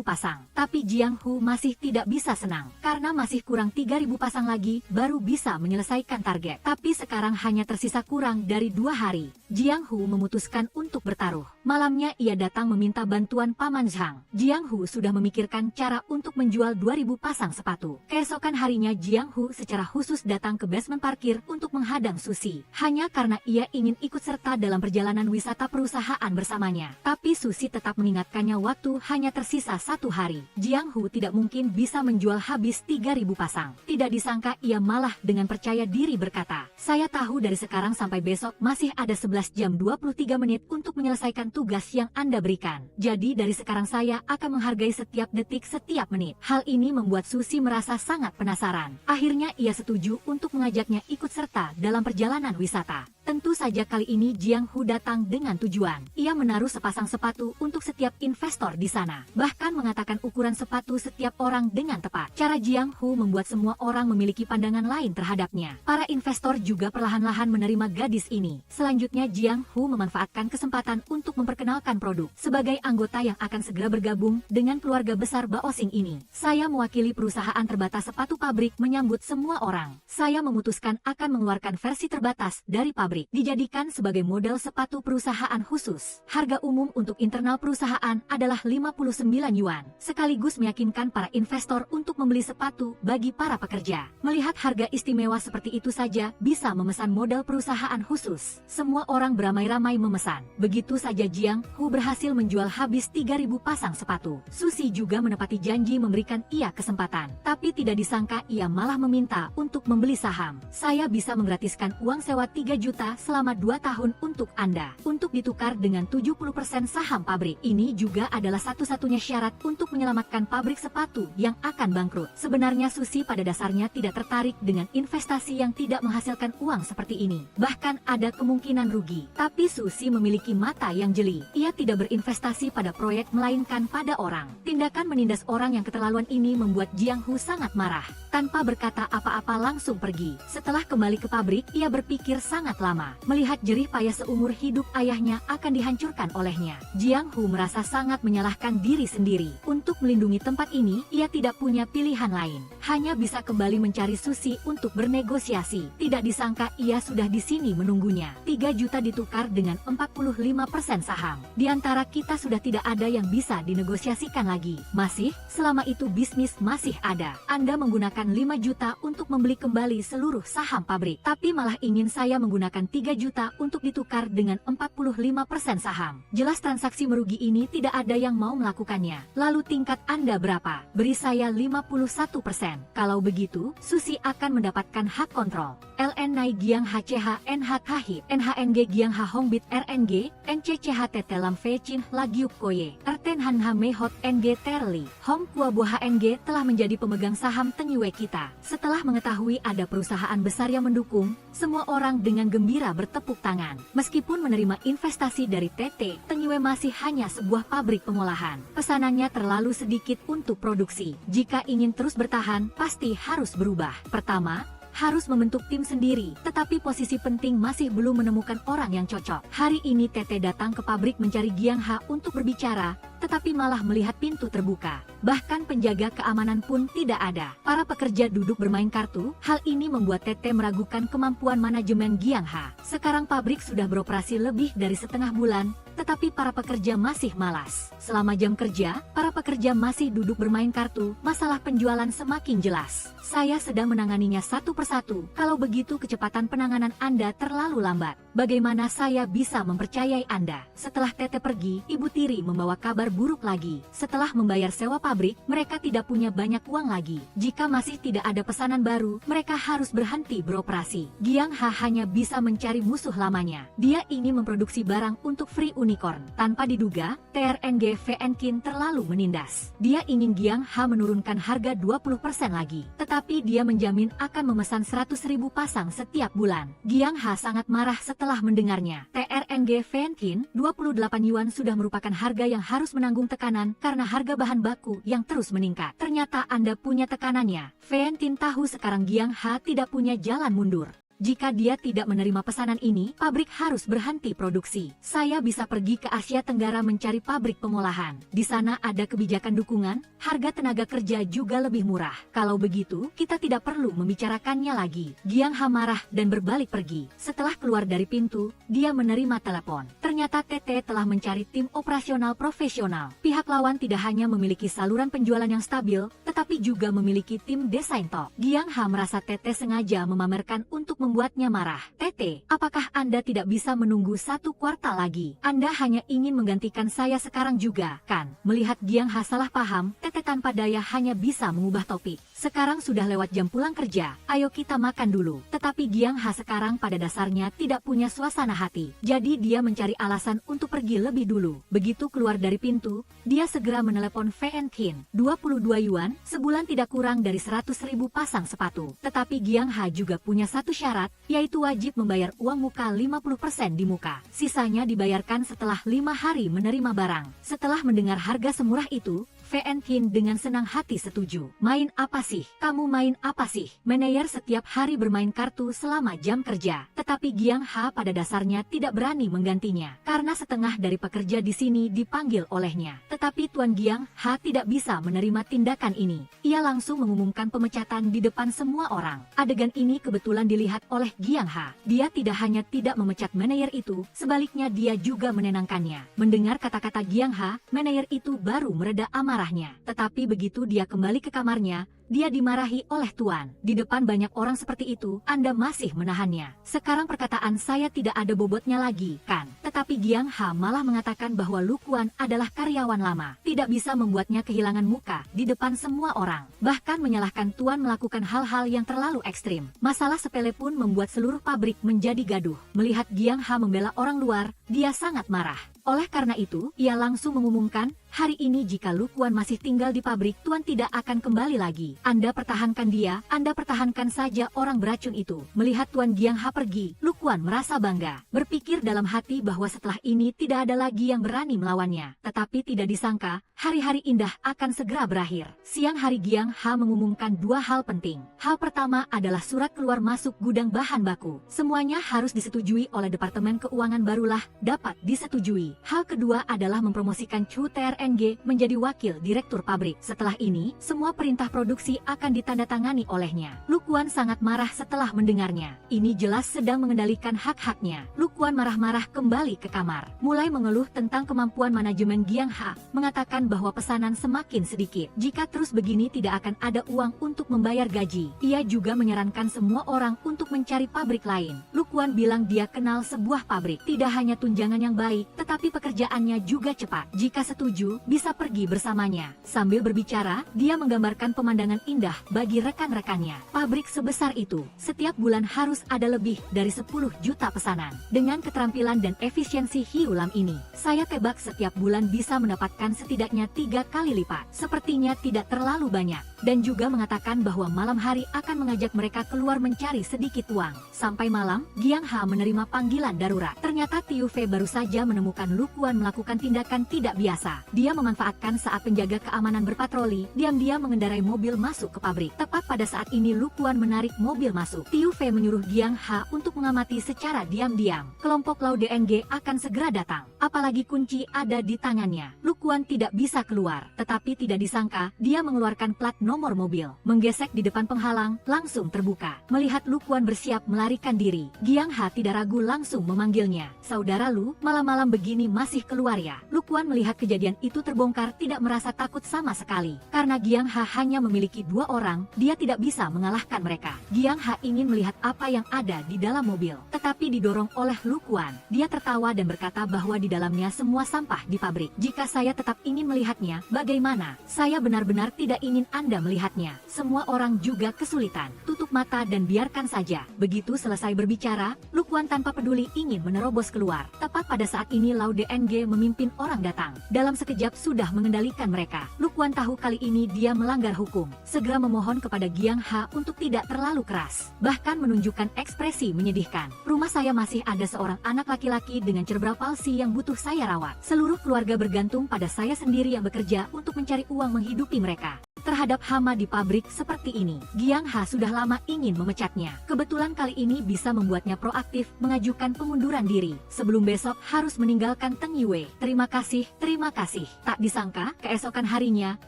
pasang. Tapi Jiang Hu masih tidak bisa senang, karena masih kurang 3.000 pasang lagi, baru bisa menyelesaikan target. Tapi sekarang hanya tersisa kurang dari 2 hari. Jiang Hu memutuskan untuk bertaruh. Malamnya ia datang meminta bantuan Paman Zhang. Jiang Hu sudah memikirkan cara untuk menjual 2.000 pasang sepatu. Keesokan harinya Jiang Hu secara khusus datang ke basement parkir untuk menghadang Susi. Hanya karena ia ingin ikut serta dalam perjalanan wisata perusahaan bersamanya. Tapi Susi tetap mengingatkannya waktu hanya tersisa 1 hari. Jiang Hu tidak mungkin bisa menjual habis 3.000 pasang. Tidak disangka ia malah dengan percaya diri berkata, saya tahu dari sekarang sampai besok masih ada 11 jam 23 menit untuk menyelesaikan tugas yang Anda berikan. Jadi dari sekarang saya akan menghargai setiap detik setiap menit. Hal ini membuat Susi merasa sangat penasaran. Akhirnya ia setuju untuk mengajaknya ikut serta dalam perjalanan wisata. Tentu saja kali ini Jiang Hu datang dengan tujuan. Ia menaruh sepasang sepatu untuk setiap investor di sana. Bahkan mengatakan ukuran sepatu setiap orang dengan tepat. Cara Jiang Hu membuat semua orang memiliki pandangan lain terhadapnya. Para investor juga perlahan-lahan menerima gadis ini. Selanjutnya Jiang Hu memanfaatkan kesempatan untuk memperkenalkan produk. Sebagai anggota yang akan segera bergabung dengan keluarga besar Baosing ini, saya mewakili perusahaan terbatas sepatu pabrik menyambut semua orang. Saya memutuskan akan mengeluarkan versi terbatas dari pabrik. Dijadikan sebagai model sepatu perusahaan khusus. Harga umum untuk internal perusahaan adalah 59 yuan. Sekaligus meyakinkan para investor untuk membeli sepatu bagi para pekerja. Melihat harga istimewa seperti itu saja bisa memesan model perusahaan khusus. Semua orang beramai-ramai memesan. Begitu saja Jiang Hu berhasil menjual habis 3.000 pasang sepatu. Susi juga menepati janji memberikan ia kesempatan. Tapi tidak disangka ia malah meminta untuk membeli saham. Saya bisa menggratiskan uang sewa 3 juta selama 2 tahun untuk Anda, untuk ditukar dengan 70% saham pabrik. Ini juga adalah satu-satunya syarat untuk menyelamatkan pabrik sepatu yang akan bangkrut. Sebenarnya Susi pada dasarnya tidak tertarik dengan investasi yang tidak menghasilkan uang seperti ini. Bahkan ada kemungkinan rugi. Tapi Susi memiliki mata yang jeli. Ia tidak berinvestasi pada proyek melainkan pada orang. Tindakan menindas orang yang keterlaluan ini membuat Jiang Hu sangat marah. Tanpa berkata apa-apa langsung pergi. Setelah kembali ke pabrik, ia berpikir sangat lama. Melihat jerih payah seumur hidup ayahnya akan dihancurkan olehnya. Jiang Hu merasa sangat menyalahkan diri sendiri. Untuk melindungi tempat ini, ia tidak punya pilihan lain. hanya bisa kembali mencari Susi untuk bernegosiasi. Tidak disangka ia sudah di sini menunggunya. 3 juta ditukar dengan 45% saham. Di antara kita sudah tidak ada yang bisa dinegosiasikan lagi. Masih, selama itu bisnis masih ada. Anda menggunakan 5 juta untuk membeli kembali seluruh saham pabrik. Tapi malah ingin saya menggunakan 3 juta untuk ditukar dengan 45% saham. Jelas transaksi merugi ini tidak ada yang mau melakukannya. Lalu tingkat Anda berapa? Beri saya 51%. Kalau begitu, Susi akan mendapatkan hak kontrol. LN Nai Giang HCH NH Kahit NHNG Giang Ha Hongbit RNG NCCHTT Lam Fei Chin Lagiuk Koye Erten Han Ha Mehot NG Terli Hong Kua Bo HNG telah menjadi pemegang saham Tenyue kita. Setelah mengetahui ada perusahaan besar yang mendukung, semua orang dengan gembira bertepuk tangan. Meskipun menerima investasi dari TT, Tenyue masih hanya sebuah pabrik pengolahan. Pesanannya terlalu sedikit untuk produksi. Jika ingin terus bertahan, pasti harus berubah. Pertama, harus membentuk tim sendiri, tetapi posisi penting masih belum menemukan orang yang cocok. Hari ini Tete datang ke pabrik mencari Giang Ha untuk berbicara, tetapi malah melihat pintu terbuka. Bahkan penjaga keamanan pun tidak ada. Para pekerja duduk bermain kartu, hal ini membuat Tete meragukan kemampuan manajemen Giang Ha. Sekarang pabrik sudah beroperasi lebih dari setengah bulan, tetapi para pekerja masih malas. Selama jam kerja, para pekerja masih duduk bermain kartu, masalah penjualan semakin jelas. Saya sedang menanganinya satu persatu. Kalau begitu kecepatan penanganan Anda terlalu lambat. Bagaimana saya bisa mempercayai Anda? Setelah Tete pergi, Ibu Tiri membawa kabar buruk lagi. Setelah membayar sewa pabrik, mereka tidak punya banyak uang lagi. Jika masih tidak ada pesanan baru, mereka harus berhenti beroperasi. Giang Ha hanya bisa mencari musuh lamanya. Dia ingin memproduksi barang untuk Free Unicorn. Tanpa diduga, TRNG VNKin terlalu menindas. Dia ingin Giang Ha menurunkan harga 20% lagi. Tetapi dia menjamin akan memesan 100.000 pasang setiap bulan. Giang Ha sangat marah setelah mendengarnya. TRNG VNKin 28 yuan sudah merupakan harga yang harus menanggung tekanan karena harga bahan baku yang terus meningkat. Ternyata Anda punya tekanannya. VNKin tahu sekarang Giang Ha tidak punya jalan mundur. Jika dia tidak menerima pesanan ini, pabrik harus berhenti produksi. Saya bisa pergi ke Asia Tenggara mencari pabrik pengolahan. Di sana ada kebijakan dukungan, harga tenaga kerja juga lebih murah. Kalau begitu, kita tidak perlu membicarakannya lagi. Giang Ha marah dan berbalik pergi. Setelah keluar dari pintu, dia menerima telepon. Ternyata Tete telah mencari tim operasional profesional. Pihak lawan tidak hanya memiliki saluran penjualan yang stabil, tetapi juga memiliki tim desain top. Giang Ha merasa Tete sengaja memamerkan untuk membuatnya marah. Tete, apakah Anda tidak bisa menunggu 1 kuartal lagi? Anda hanya ingin menggantikan saya sekarang juga, kan? Melihat Giang Ha salah paham, Tete tanpa daya hanya bisa mengubah topik. Sekarang sudah lewat jam pulang kerja, ayo kita makan dulu. Tetapi Giang Ha sekarang pada dasarnya tidak punya suasana hati. Jadi dia mencari alasan untuk pergi lebih dulu. Begitu keluar dari pintu, dia segera menelepon VNKin. 22 yuan, sebulan tidak kurang dari 100.000 pasang sepatu. Tetapi Giang Ha juga punya satu syarat, yaitu wajib membayar uang muka 50% di muka. Sisanya dibayarkan setelah 5 hari menerima barang. Setelah mendengar harga semurah itu, VNKin dengan senang hati setuju. Main apa sih? Kamu main apa sih? Manajer setiap hari bermain kartu selama jam kerja. Tetapi Giang Ha pada dasarnya tidak berani menggantinya. Karena setengah dari pekerja di sini dipanggil olehnya. Tetapi Tuan Giang Ha tidak bisa menerima tindakan ini. Ia langsung mengumumkan pemecatan di depan semua orang. Adegan ini kebetulan dilihat oleh Giang Ha. Dia tidak hanya tidak memecat manajer itu, sebaliknya dia juga menenangkannya. Mendengar kata-kata Giang Ha, manajer itu baru mereda amarah. Tetapi begitu dia kembali ke kamarnya, dia dimarahi oleh Tuan. Di depan banyak orang seperti itu, Anda masih menahannya. Sekarang perkataan saya tidak ada bobotnya lagi, kan? Tetapi Giang Ha malah mengatakan bahwa Lu Kuan adalah karyawan lama. Tidak bisa membuatnya kehilangan muka di depan semua orang. Bahkan menyalahkan Tuan melakukan hal-hal yang terlalu ekstrim. Masalah sepele pun membuat seluruh pabrik menjadi gaduh. Melihat Giang Ha membela orang luar, dia sangat marah. Oleh karena itu, ia langsung mengumumkan, hari ini jika Lu Kuan masih tinggal di pabrik, Tuan tidak akan kembali lagi. Anda pertahankan dia, Anda pertahankan saja orang beracun itu. Melihat Tuan Giang Ha pergi, Lu Kuan merasa bangga. Berpikir dalam hati bahwa setelah ini tidak ada lagi yang berani melawannya. Tetapi tidak disangka, hari-hari indah akan segera berakhir. Siang hari Giang Ha mengumumkan 2 hal penting. Hal pertama adalah surat keluar masuk gudang bahan baku. Semuanya harus disetujui oleh Departemen Keuangan barulah dapat disetujui. gaji. Hal kedua adalah mempromosikan Chu TRNG menjadi wakil direktur pabrik. Setelah ini, semua perintah produksi akan ditandatangani olehnya. Lu Kuan sangat marah setelah mendengarnya. Ini jelas sedang mengendalikan hak-haknya. Lu Kuan marah-marah kembali ke kamar. Mulai mengeluh tentang kemampuan manajemen Giang Ha, mengatakan bahwa pesanan semakin sedikit. Jika terus begini tidak akan ada uang untuk membayar gaji. Ia juga menyarankan semua orang untuk mencari pabrik lain. Lu Kuan bilang dia kenal sebuah pabrik. Tidak hanya tunjangan yang baik, tetapi pekerjaannya juga cepat. Jika setuju, bisa pergi bersamanya. Sambil berbicara, dia menggambarkan pemandangan indah bagi rekan-rekannya. Pabrik sebesar itu, setiap bulan harus ada lebih dari 10 juta pesanan. Dengan keterampilan dan efisiensi Hiu Lam ini, saya tebak setiap bulan bisa mendapatkan setidaknya 3 kali lipat. Sepertinya tidak terlalu banyak. Dan juga mengatakan bahwa malam hari akan mengajak mereka keluar mencari sedikit uang. Sampai malam, Giang Ha menerima panggilan darurat. Ternyata Tiu Fei baru saja menemukan Lu Kuan melakukan tindakan tidak biasa. Dia memanfaatkan saat penjaga keamanan berpatroli, diam-diam mengendarai mobil masuk ke pabrik. Tepat pada saat ini Lu Kuan menarik mobil masuk. Tiu Fei menyuruh Giang Ha untuk mengamati secara diam-diam. Kelompok Lau DNG akan segera datang. Apalagi kunci ada di tangannya. Lu Kuan tidak bisa keluar, tetapi tidak disangka, dia mengeluarkan plat nomor mobil. Menggesek di depan penghalang, langsung terbuka. Melihat Lu Kuan bersiap melarikan diri, Giang Ha tidak ragu langsung memanggilnya. Saudara Lu, malam-malam begini masih keluar ya? Lu Kuan melihat kejadian itu terbongkar tidak merasa takut sama sekali. Karena Giang Ha hanya memiliki 2 orang, dia tidak bisa mengalahkan mereka. Giang Ha ingin melihat apa yang ada di dalam mobil, tetapi didorong oleh Lu Kuan. Dia tertawa dan berkata bahwa di dalamnya semua sampah di pabrik. Jika saya tetap ingin melihatnya, bagaimana? Saya benar-benar tidak ingin Anda melihatnya. Semua orang juga kesulitan. Tutup mata dan biarkan saja. Begitu selesai berbicara, Lu Kuan tanpa peduli ingin menerobos keluar. Tepat pada saat ini Lau DNG memimpin orang datang. Dalam sekejap sudah mengendalikan mereka. Lu Kuan tahu kali ini dia melanggar hukum. Segera memohon kepada Giang Ha untuk tidak terlalu keras. Bahkan menunjukkan ekspresi menyedihkan. Rumah saya masih ada seorang anak laki-laki dengan cerebral palsi yang butuh saya rawat. Seluruh keluarga bergantung pada saya sendiri yang bekerja untuk mencari uang menghidupi mereka. Terhadap hama di pabrik seperti ini, Giang Ha sudah lama ingin memecatnya. Kebetulan kali ini bisa membuatnya proaktif mengajukan pengunduran diri. Sebelum besok harus meninggalkan Teng Yue. Terima kasih, terima kasih. Tak disangka, keesokan harinya,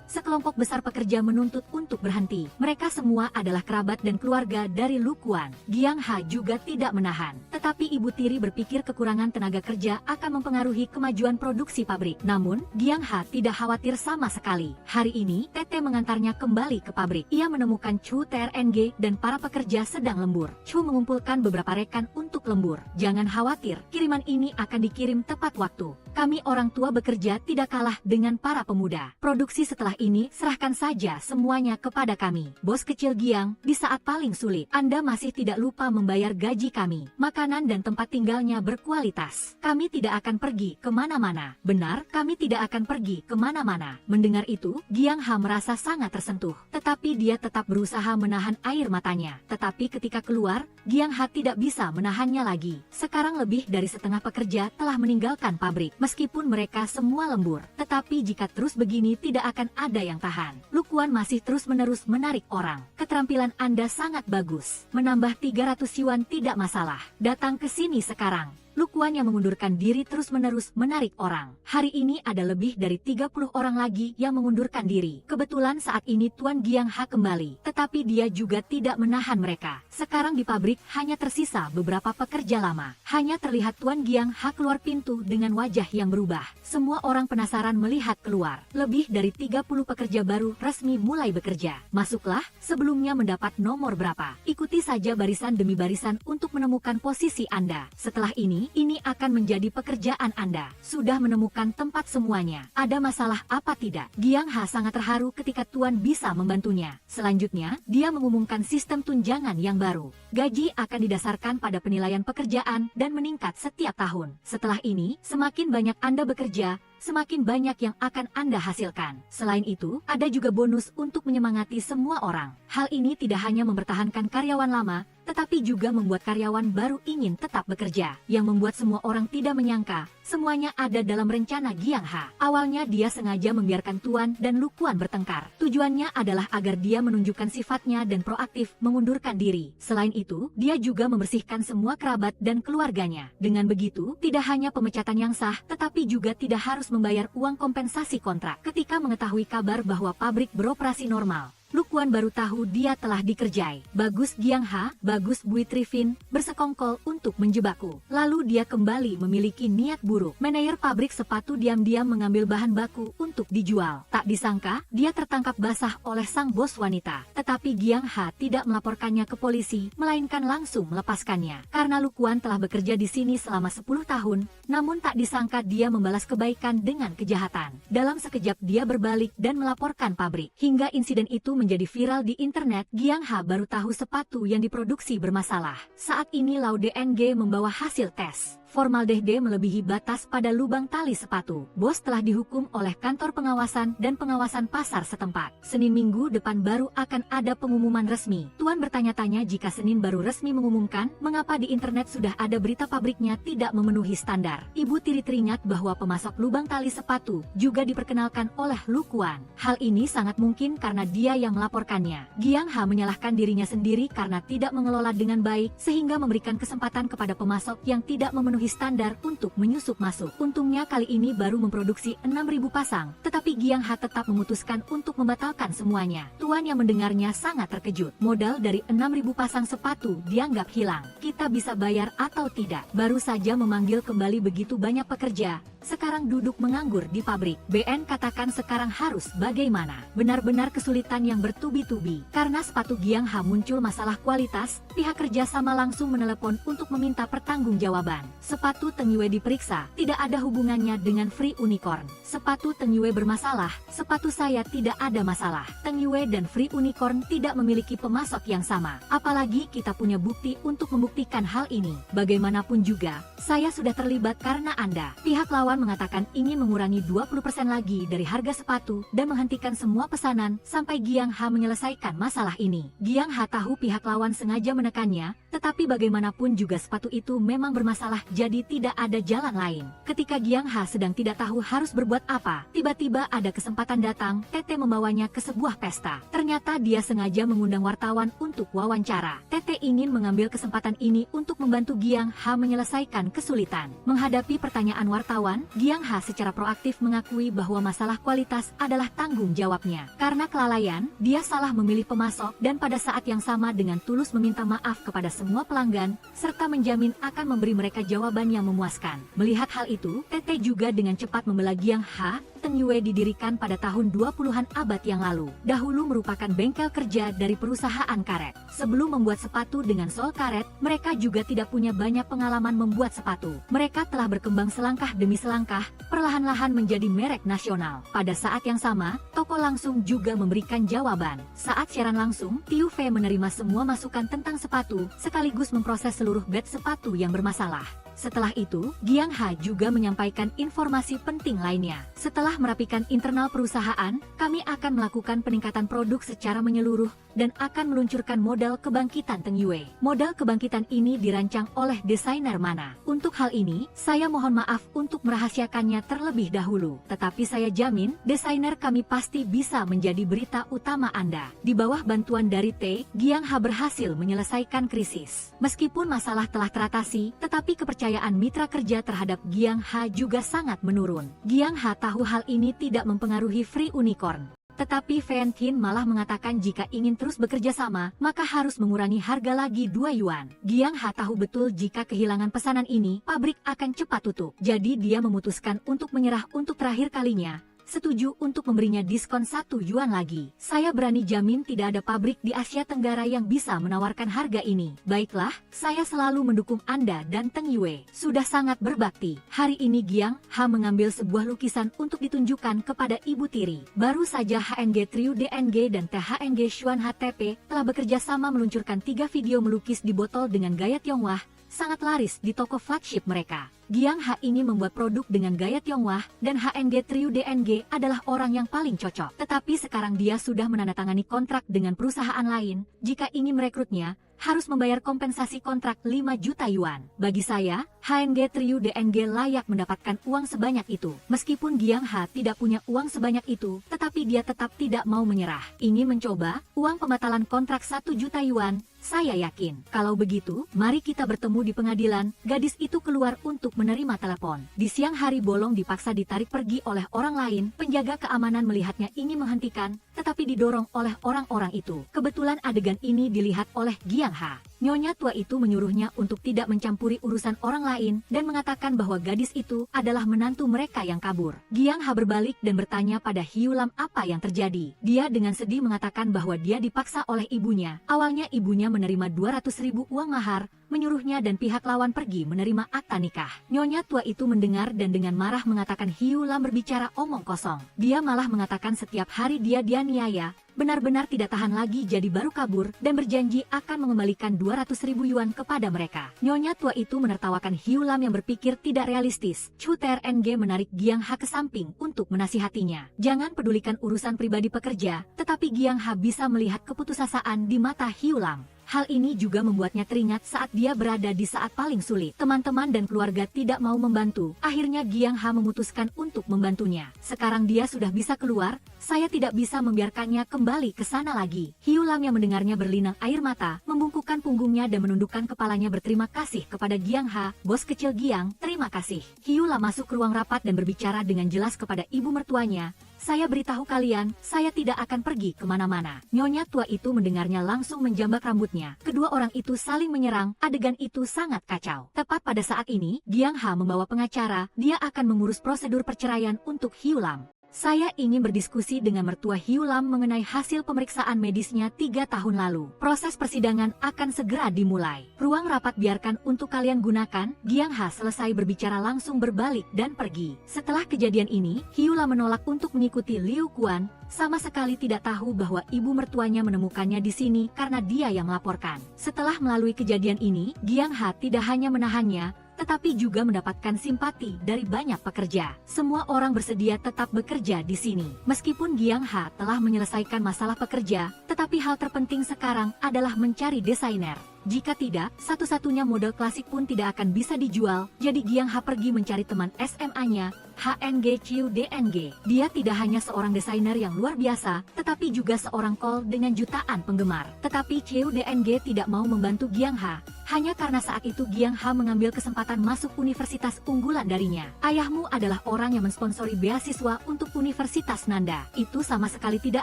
sekelompok besar pekerja menuntut untuk berhenti. Mereka semua adalah kerabat dan keluarga dari Lu Kuan. Giang Ha juga tidak menahan. Tetapi ibu tiri berpikir kekurangan tenaga kerja akan mempengaruhi kemajuan produksi pabrik. Namun, Giang Ha tidak khawatir sama sekali. Hari ini, Tete mengantarnya kembali ke pabrik. Ia menemukan Chu TRNG dan para pekerja sedang lembur. Chu mengumpulkan beberapa rekan untuk lembur. Jangan khawatir, kiriman ini akan dikirim tepat waktu. Kami orang tua bekerja tidak kalah dengan para pemuda. Produksi setelah ini serahkan saja semuanya kepada kami. Bos kecil Giang, di saat paling sulit, Anda masih tidak lupa membayar gaji kami. Makanan dan tempat tinggalnya berkualitas. Kami tidak akan pergi kemana-mana. Benar, kami tidak akan pergi kemana-mana. Mendengar itu, Giang Ha merasa sangat tersentuh. Tetapi dia tetap berusaha menahan air matanya. Tetapi ketika keluar, Giang Ha tidak bisa menahannya lagi. Sekarang lebih dari setengah pekerja telah meninggalkan pabrik. Meskipun mereka semua lembur. Tetapi jika terus begini tidak akan ada yang tahan. Lu Kuan masih terus-menerus menarik orang. Keterampilan Anda sangat bagus. Menambah 300 yuan tidak masalah. Datang ke sini sekarang. Lu Kuan yang mengundurkan diri terus-menerus menarik orang. Hari ini ada lebih dari 30 orang lagi yang mengundurkan diri. Kebetulan saat ini Tuan Giang Ha kembali. Tetapi dia juga tidak menahan mereka. Sekarang di pabrik hanya tersisa beberapa pekerja lama. Hanya terlihat Tuan Giang Ha keluar pintu dengan wajah yang berubah. Semua orang penasaran melihat keluar. Lebih dari 30 pekerja baru resmi mulai bekerja. Masuklah, sebelumnya mendapat nomor berapa. Ikuti saja barisan demi barisan untuk menemukan posisi Anda. Setelah ini akan menjadi pekerjaan Anda. Sudah menemukan tempat semuanya. Ada masalah apa tidak? Giang Ha sangat terharu ketika Tuan bisa membantunya. Selanjutnya, dia mengumumkan sistem tunjangan yang baru. Gaji akan didasarkan pada penilaian pekerjaan dan meningkat setiap tahun. Setelah ini, semakin banyak Anda bekerja, semakin banyak yang akan Anda hasilkan. Selain itu, ada juga bonus untuk menyemangati semua orang. Hal ini tidak hanya mempertahankan karyawan lama, tetapi juga membuat karyawan baru ingin tetap bekerja. Yang membuat semua orang tidak menyangka, Semuanya ada dalam rencana Giang Ha. Awalnya dia sengaja membiarkan Tuan dan Lukuan bertengkar. Tujuannya adalah agar dia menunjukkan sifatnya dan proaktif mengundurkan diri. Selain itu, dia juga membersihkan semua kerabat dan keluarganya. Dengan begitu, tidak hanya pemecatan yang sah, tetapi juga tidak harus membayar uang kompensasi kontrak. Ketika mengetahui kabar bahwa pabrik beroperasi normal, Lukuan baru tahu dia telah dikerjai. Bagus Giang Ha, bagus Bui Trifin, bersekongkol untuk menjebakku. Lalu dia kembali memiliki niat buruk. Manajer pabrik sepatu diam-diam mengambil bahan baku untuk dijual. Tak disangka, dia tertangkap basah oleh sang bos wanita. Tetapi Giang Ha tidak melaporkannya ke polisi, melainkan langsung melepaskannya. Karena Lukuan telah bekerja di sini selama 10 tahun, namun tak disangka dia membalas kebaikan dengan kejahatan. Dalam sekejap dia berbalik dan melaporkan pabrik. Hingga insiden itu menjadi viral di internet, Giang Ha baru tahu sepatu yang diproduksi bermasalah. Saat ini Lau DNG membawa hasil tes. Formaldehde melebihi batas pada lubang tali sepatu. Bos telah dihukum oleh kantor pengawasan dan pengawasan pasar setempat. Senin minggu depan baru akan ada pengumuman resmi. Tuan bertanya-tanya jika Senin baru resmi mengumumkan, mengapa di internet sudah ada berita pabriknya tidak memenuhi standar. Ibu tiri teringat bahwa pemasok lubang tali sepatu juga diperkenalkan oleh Lukuan. Hal ini sangat mungkin karena dia yang melaporkannya. Giang Ha menyalahkan dirinya sendiri karena tidak mengelola dengan baik, sehingga memberikan kesempatan kepada pemasok yang tidak memenuhi standar untuk menyusup masuk. Untungnya kali ini baru memproduksi 6.000 pasang, tetapi Giang Ha tetap memutuskan untuk membatalkan semuanya. Tuan yang mendengarnya sangat terkejut. Modal dari 6.000 pasang sepatu dianggap hilang. Kita bisa bayar atau tidak? Baru saja memanggil kembali begitu banyak pekerja, sekarang duduk menganggur di pabrik. BN katakan sekarang harus bagaimana? Benar-benar kesulitan yang bertubi-tubi. Karena sepatu Giang Ha muncul masalah kualitas, pihak kerjasama langsung menelepon untuk meminta pertanggungjawaban. Sepatu Teng Yue diperiksa, tidak ada hubungannya dengan Free Unicorn. Sepatu Teng Yue bermasalah, sepatu saya tidak ada masalah. Teng Yue dan Free Unicorn tidak memiliki pemasok yang sama. Apalagi kita punya bukti untuk membuktikan hal ini. Bagaimanapun juga, saya sudah terlibat karena Anda. Pihak lawan mengatakan ingin mengurangi 20% lagi dari harga sepatu dan menghentikan semua pesanan sampai Giang Ha menyelesaikan masalah ini. Giang Ha tahu pihak lawan sengaja menekannya, tetapi bagaimanapun juga sepatu itu memang bermasalah, jadi tidak ada jalan lain. Ketika Giang Ha sedang tidak tahu harus berbuat apa, tiba-tiba ada kesempatan datang. Tete membawanya ke sebuah pesta. Ternyata dia sengaja mengundang wartawan untuk wawancara. Tete ingin mengambil kesempatan ini untuk membantu Giang Ha menyelesaikan kesulitan. Menghadapi pertanyaan wartawan, Giang Ha secara proaktif mengakui bahwa masalah kualitas adalah tanggung jawabnya. Karena kelalaian, dia salah memilih pemasok dan pada saat yang sama dengan tulus meminta maaf kepada semua pelanggan, serta menjamin akan memberi mereka jawaban yang memuaskan. Melihat hal itu, Tete juga dengan cepat membela Giang Ha. Teng Yue didirikan pada tahun 20-an abad yang lalu. Dahulu merupakan bengkel kerja dari perusahaan karet. Sebelum membuat sepatu dengan sol karet, mereka juga tidak punya banyak pengalaman membuat sepatu. Mereka telah berkembang selangkah demi selangkah, perlahan-lahan menjadi merek nasional. Pada saat yang sama, toko langsung juga memberikan jawaban. Saat siaran langsung, Tiu Fei menerima semua masukan tentang sepatu, sekaligus memproses seluruh batch sepatu yang bermasalah. Setelah itu, Giang Ha juga menyampaikan informasi penting lainnya. Setelah merapikan internal perusahaan, kami akan melakukan peningkatan produk secara menyeluruh dan akan meluncurkan model kebangkitan Teng Yue. Model kebangkitan ini dirancang oleh desainer Mana. Untuk hal ini, saya mohon maaf untuk merahasiakannya terlebih dahulu. Tetapi saya jamin, desainer kami pasti bisa menjadi berita utama Anda. Di bawah bantuan dari T, Giang Ha berhasil menyelesaikan krisis. Meskipun masalah telah teratasi, tetapi kepercayaan mitra kerja terhadap Giang Ha juga sangat menurun. Giang Ha tahu hal ini tidak mempengaruhi Free Unicorn. Tetapi Fen Qin malah mengatakan jika ingin terus bekerja sama, maka harus mengurangi harga lagi 2 yuan. Giang Ha tahu betul jika kehilangan pesanan ini, pabrik akan cepat tutup. Jadi dia memutuskan untuk menyerah untuk terakhir kalinya. Setuju untuk memberinya diskon 1 yuan lagi. Saya berani jamin tidak ada pabrik di Asia Tenggara yang bisa menawarkan harga ini. Baiklah, saya selalu mendukung Anda dan Teng Yue. Sudah sangat berbakti. Hari ini Giang Ha mengambil sebuah lukisan untuk ditunjukkan kepada ibu tiri. Baru saja HNG Trio DNG dan THNG Xuan HTP telah bekerja sama meluncurkan 3 video melukis di botol dengan gaya Tionghoa, sangat laris di toko flagship mereka. Giang Ha ingin membuat produk dengan gaya Tionghoa dan HNG Trio DNG adalah orang yang paling cocok. Tetapi sekarang dia sudah menandatangani kontrak dengan perusahaan lain. Jika ingin merekrutnya, harus membayar kompensasi kontrak 5 juta yuan. Bagi saya, HNG Trio DNG layak mendapatkan uang sebanyak itu. Meskipun Giang Ha tidak punya uang sebanyak itu, tetapi dia tetap tidak mau menyerah. Ingin mencoba uang pembatalan kontrak 1 juta yuan. Saya yakin. Kalau begitu, mari kita bertemu di pengadilan. Gadis itu keluar untuk menerima telepon. Di siang hari Bolong dipaksa ditarik pergi oleh orang lain. Penjaga keamanan melihatnya ingin menghentikan, tetapi didorong oleh orang-orang itu. Kebetulan adegan ini dilihat oleh Giang Ha. Nyonya tua itu menyuruhnya untuk tidak mencampuri urusan orang lain dan mengatakan bahwa gadis itu adalah menantu mereka yang kabur. Giang Ha berbalik dan bertanya pada Hiu Lam apa yang terjadi. Dia dengan sedih mengatakan bahwa dia dipaksa oleh ibunya. Awalnya ibunya menerima 200.000 uang mahar, menyuruhnya dan pihak lawan pergi menerima akta nikah. Nyonya tua itu mendengar dan dengan marah mengatakan Hiu Lam berbicara omong kosong. Dia malah mengatakan setiap hari dia dianiaya, benar-benar tidak tahan lagi jadi baru kabur dan berjanji akan mengembalikan 200.000 yuan kepada mereka. Nyonya tua itu menertawakan Hiu Lam yang berpikir tidak realistis. Chu TRNG menarik Giang Ha ke samping untuk menasihatinya. Jangan pedulikan urusan pribadi pekerja, tetapi Giang Ha bisa melihat keputusasaan di mata Hiu Lam. Hal ini juga membuatnya teringat saat dia berada di saat paling sulit. Teman-teman dan keluarga tidak mau membantu. Akhirnya Giang Ha memutuskan untuk membantunya. Sekarang dia sudah bisa keluar, saya tidak bisa membiarkannya kembali ke sana lagi. Hiu Lam yang mendengarnya berlinang air mata, membungkukkan punggungnya dan menundukkan kepalanya berterima kasih kepada Giang Ha. Bos kecil Giang, terima kasih. Hiu Lam masuk ke ruang rapat dan berbicara dengan jelas kepada ibu mertuanya. Saya beritahu kalian, saya tidak akan pergi kemana-mana. Nyonya tua itu mendengarnya langsung menjambak rambutnya. Kedua orang itu saling menyerang, adegan itu sangat kacau. Tepat pada saat ini, Giang Ha membawa pengacara, dia akan mengurus prosedur perceraian untuk Hiu Lam. Saya ingin berdiskusi dengan mertua Hiu Lam mengenai hasil pemeriksaan medisnya 3 tahun lalu. Proses persidangan akan segera dimulai. Ruang rapat biarkan untuk kalian gunakan. Giang Ha selesai berbicara langsung berbalik dan pergi. Setelah kejadian ini, Hiu Lam menolak untuk mengikuti Liu Quan. Sama sekali tidak tahu bahwa ibu mertuanya menemukannya di sini karena dia yang melaporkan. Setelah melalui kejadian ini, Giang Ha tidak hanya menahannya, tetapi juga mendapatkan simpati dari banyak pekerja. Semua orang bersedia tetap bekerja di sini. Meskipun Giang Ha telah menyelesaikan masalah pekerja, tetapi hal terpenting sekarang adalah mencari desainer. Jika tidak, satu-satunya model klasik pun tidak akan bisa dijual, jadi Giang Ha pergi mencari teman SMA-nya, HNG Chiu DNG. Dia tidak hanya seorang desainer yang luar biasa, tetapi juga seorang call dengan jutaan penggemar. Tetapi Chiu DNG tidak mau membantu Giang Ha, hanya karena saat itu Giang Ha mengambil kesempatan masuk universitas unggulan darinya. Ayahmu adalah orang yang mensponsori beasiswa untuk Universitas Nanda. Itu sama sekali tidak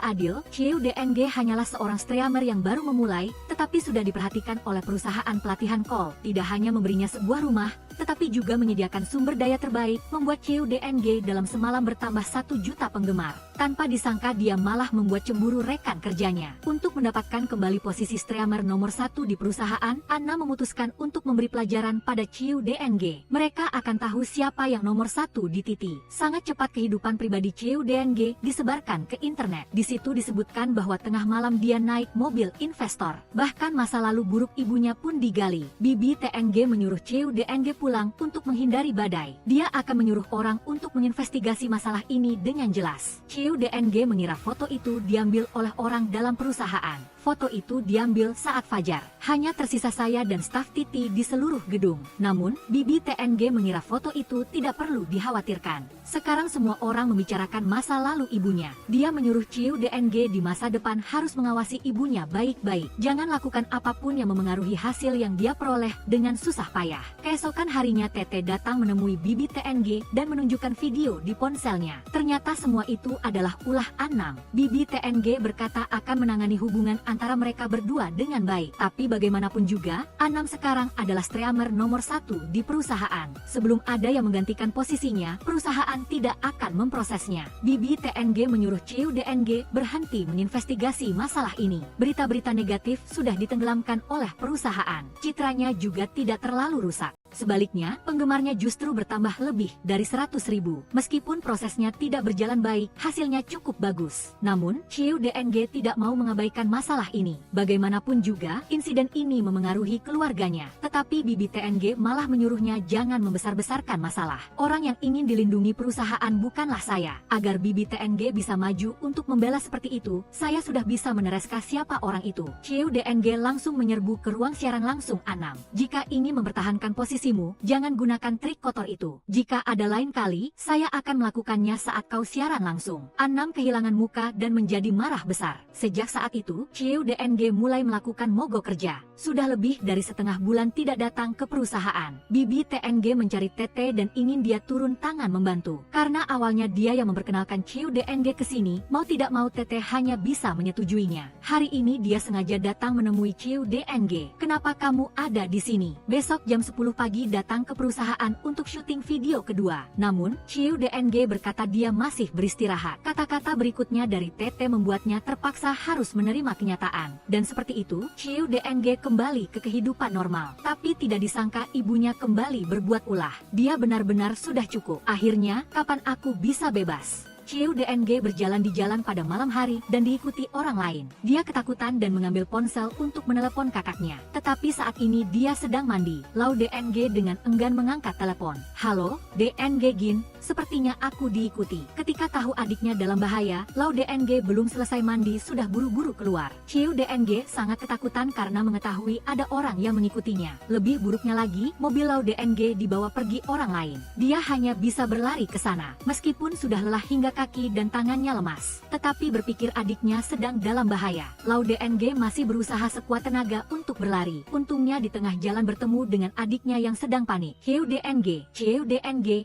adil. Chiu DNG hanyalah seorang streamer yang baru memulai, tetapi sudah diperhatikan oleh perusahaan pelatihan call. Tidak hanya memberinya sebuah rumah, tetapi juga menyediakan sumber daya terbaik, membuat Chiu DNG dalam semalam bertambah 1 juta penggemar. Tanpa disangka dia malah membuat cemburu rekan kerjanya. Untuk mendapatkan kembali posisi streamer nomor 1 di perusahaan, Anna memutuskan untuk memberi pelajaran pada Chiu DNG. Mereka akan tahu siapa yang nomor 1 di Titi. Sangat cepat kehidupan pribadi Chiu DNG disebarkan ke internet. Di situ disebutkan bahwa tengah malam dia naik mobil investor. Bahkan masa lalu buruk ibunya pun digali. Bibi TNG menyuruh Chiu DNG pulang untuk menghindari badai. Dia akan menyuruh orang untuk menginvestigasi masalah ini dengan jelas. Chiu DNG mengira foto itu diambil oleh orang dalam perusahaan. Foto itu diambil saat fajar. Hanya tersisa saya dan staf Titi di seluruh gedung. Namun, Bibi TNG mengira foto itu tidak perlu dikhawatirkan. Sekarang semua orang membicarakan masa lalu ibunya. Dia menyuruh Chiu DNG di masa depan harus mengawasi ibunya baik-baik. Jangan lakukan apapun yang memengaruhi hasil yang dia peroleh dengan susah payah. Keesokan harinya Tete datang menemui Bibi TNG dan menunjukkan video di ponselnya. Ternyata semua itu adalah ulah Anam. Bibi TNG berkata akan menangani hubungan antara mereka berdua dengan baik. Tapi bagaimanapun juga, Anam sekarang adalah streamer nomor 1 di perusahaan. Sebelum ada yang menggantikan posisinya, perusahaan tidak akan memprosesnya. Bibi TNG menyuruh Chiu DNG berhenti menginvestigasi masalah ini. Berita-berita negatif sudah ditenggelamkan oleh perusahaan. Citranya juga tidak terlalu rusak. Sebaliknya, penggemarnya justru bertambah lebih dari 100.000. Meskipun prosesnya tidak berjalan baik, hasilnya cukup bagus. Namun, Chiu DNG tidak mau mengabaikan masalah ini. Bagaimanapun juga, insiden ini memengaruhi keluarganya. Tetapi Tetapi Bibi TNG malah menyuruhnya jangan membesar-besarkan masalah. Orang yang ingin dilindungi perusahaan bukanlah saya. Agar Bibi TNG bisa maju untuk membela seperti itu, saya sudah bisa menerska siapa orang itu. Ciu DNG langsung menyerbu ke ruang siaran langsung. Anam, jika ingin mempertahankan posisimu, jangan gunakan trik kotor itu. Jika ada lain kali, saya akan melakukannya saat kau siaran langsung. Anam kehilangan muka dan menjadi marah besar. Sejak saat itu, Ciu DNG mulai melakukan mogok kerja. Sudah lebih dari setengah bulan tidak datang ke perusahaan. Bibi TNG mencari Tete dan ingin dia turun tangan membantu. Karena awalnya dia yang memperkenalkan Ciu DNG ke sini, mau tidak mau Tete hanya bisa menyetujuinya. Hari ini dia sengaja datang menemui Ciu DNG. Kenapa kamu ada di sini? Besok jam 10 pagi datang ke perusahaan untuk syuting video kedua. Namun, Ciu DNG berkata dia masih beristirahat. Kata-kata berikutnya dari Tete membuatnya terpaksa harus menerima kenyataan. Dan seperti itu, Ciu DNG kembali ke kehidupan normal. Tapi tidak disangka ibunya kembali berbuat ulah. Dia benar-benar sudah cukup. Akhirnya, kapan aku bisa bebas? Ciu DNG berjalan di jalan pada malam hari dan diikuti orang lain. Dia ketakutan dan mengambil ponsel untuk menelepon kakaknya. Tetapi saat ini dia sedang mandi. Lau DNG dengan enggan mengangkat telepon. Halo, DNG Gin, sepertinya aku diikuti. Ketika tahu adiknya dalam bahaya, Lau DNG belum selesai mandi sudah buru-buru keluar. Ciu DNG sangat ketakutan karena mengetahui ada orang yang mengikutinya. Lebih buruknya lagi, mobil Lau DNG dibawa pergi orang lain. Dia hanya bisa berlari ke sana. Meskipun sudah lelah hingga kaki dan tangannya lemas, tetapi berpikir adiknya sedang dalam bahaya. Lau DNG masih berusaha sekuat tenaga untuk berlari. Untungnya di tengah jalan bertemu dengan adiknya yang sedang panik. Ciu DNG,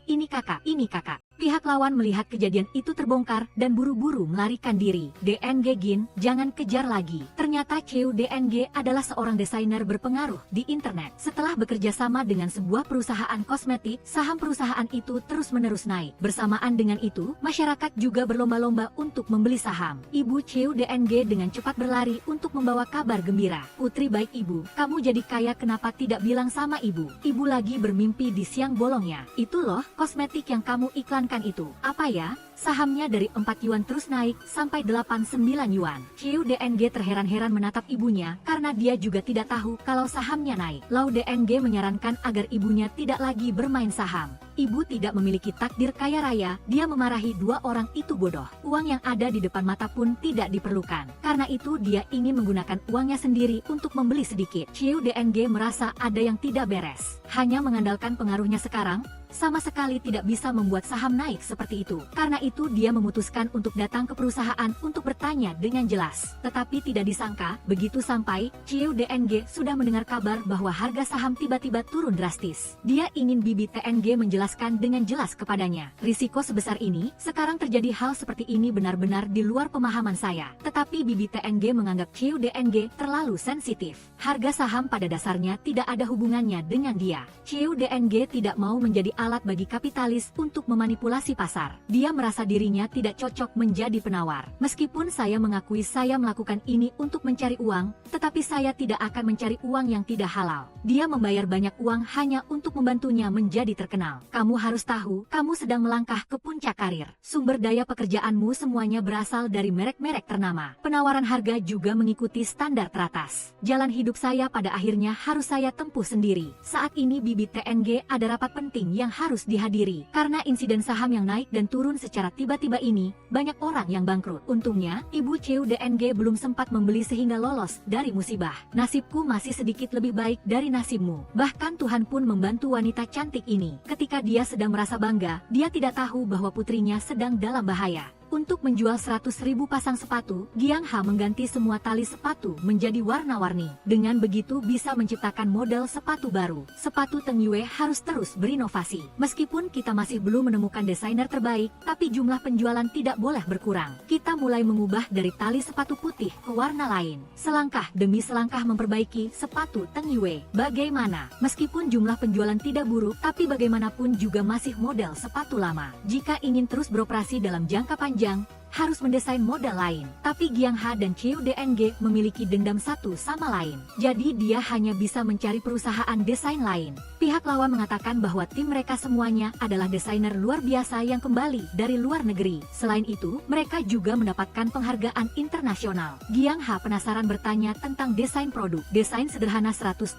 ini kakak. Pihak lawan melihat kejadian itu terbongkar dan buru-buru melarikan diri. DNG Gin, jangan kejar lagi. Ternyata Ciu DNG adalah seorang desainer berpengaruh di internet. Setelah bekerja sama dengan sebuah perusahaan kosmetik, saham perusahaan itu terus-menerus naik. Bersamaan dengan itu, masyarakat juga berlomba-lomba untuk membeli saham. Ibu Ciu DNG dengan cepat berlari untuk membawa kabar gembira. Putri baik ibu, kamu jadi kaya, kenapa tidak bilang sama ibu? Ibu lagi bermimpi di siang bolongnya. Itu loh, kosmetik yang kamu iklankan itu. Apa ya? Sahamnya dari 4 yuan terus naik sampai 89 yuan. Ciu DNG terheran-heran menatap ibunya karena dia juga tidak tahu kalau sahamnya naik. Lau DNG menyarankan agar ibunya tidak lagi bermain saham. Ibu tidak memiliki takdir kaya raya, dia memarahi dua orang itu bodoh. Uang yang ada di depan mata pun tidak diperlukan. Karena itu dia ingin menggunakan uangnya sendiri untuk membeli sedikit. Ciu DNG merasa ada yang tidak beres. Hanya mengandalkan pengaruhnya sekarang, sama sekali tidak bisa membuat saham naik seperti itu. Karena itu dia memutuskan untuk datang ke perusahaan untuk bertanya dengan jelas. Tetapi tidak disangka, begitu sampai, Ciu DNG sudah mendengar kabar bahwa harga saham tiba-tiba turun drastis. Dia ingin Bibi TNG menjelaskan dengan jelas kepadanya. Risiko sebesar ini, sekarang terjadi hal seperti ini benar-benar di luar pemahaman saya. Tetapi Bibi TNG menganggap Ciu DNG terlalu sensitif. Harga saham pada dasarnya tidak ada hubungannya dengan dia. Ciu DNG tidak mau menjadi alat bagi kapitalis untuk memanipulasi pasar. Dia merasa dirinya tidak cocok menjadi penawar. Meskipun saya mengakui saya melakukan ini untuk mencari uang, tetapi saya tidak akan mencari uang yang tidak halal. Dia membayar banyak uang hanya untuk membantunya menjadi terkenal. Kamu harus tahu, kamu sedang melangkah ke puncak karir. Sumber daya pekerjaanmu semuanya berasal dari merek-merek ternama. Penawaran harga juga mengikuti standar teratas. Jalan hidup saya pada akhirnya harus saya tempuh sendiri. Saat ini Bibi TNG ada rapat penting yang harus dihadiri. Karena insiden saham yang naik dan turun secara tiba-tiba ini, banyak orang yang bangkrut. Untungnya, Ibu Ciu DNG belum sempat membeli sehingga lolos dari musibah. Nasibku masih sedikit lebih baik dari nasibmu. Bahkan Tuhan pun membantu wanita cantik ini. Ketika dia sedang merasa bangga, dia tidak tahu bahwa putrinya sedang dalam bahaya. Untuk menjual 100.000 pasang sepatu, Giang Ha mengganti semua tali sepatu menjadi warna-warni. Dengan begitu bisa menciptakan model sepatu baru. Sepatu Teng Yue harus terus berinovasi. Meskipun kita masih belum menemukan desainer terbaik, tapi jumlah penjualan tidak boleh berkurang. Kita mulai mengubah dari tali sepatu putih ke warna lain. Selangkah demi selangkah memperbaiki sepatu Teng Yue. Bagaimana? Meskipun jumlah penjualan tidak buruk, tapi bagaimanapun juga masih model sepatu lama. Jika ingin terus beroperasi dalam jangka panjang, harus mendesain model lain. Tapi Giang Ha dan Chiu DNG memiliki dendam satu sama lain. Jadi dia hanya bisa mencari perusahaan desain lain. Pihak lawan mengatakan bahwa tim mereka semuanya adalah desainer luar biasa yang kembali dari luar negeri. Selain itu, mereka juga mendapatkan penghargaan internasional. Giang Ha penasaran bertanya tentang desain produk. Desain sederhana 120.000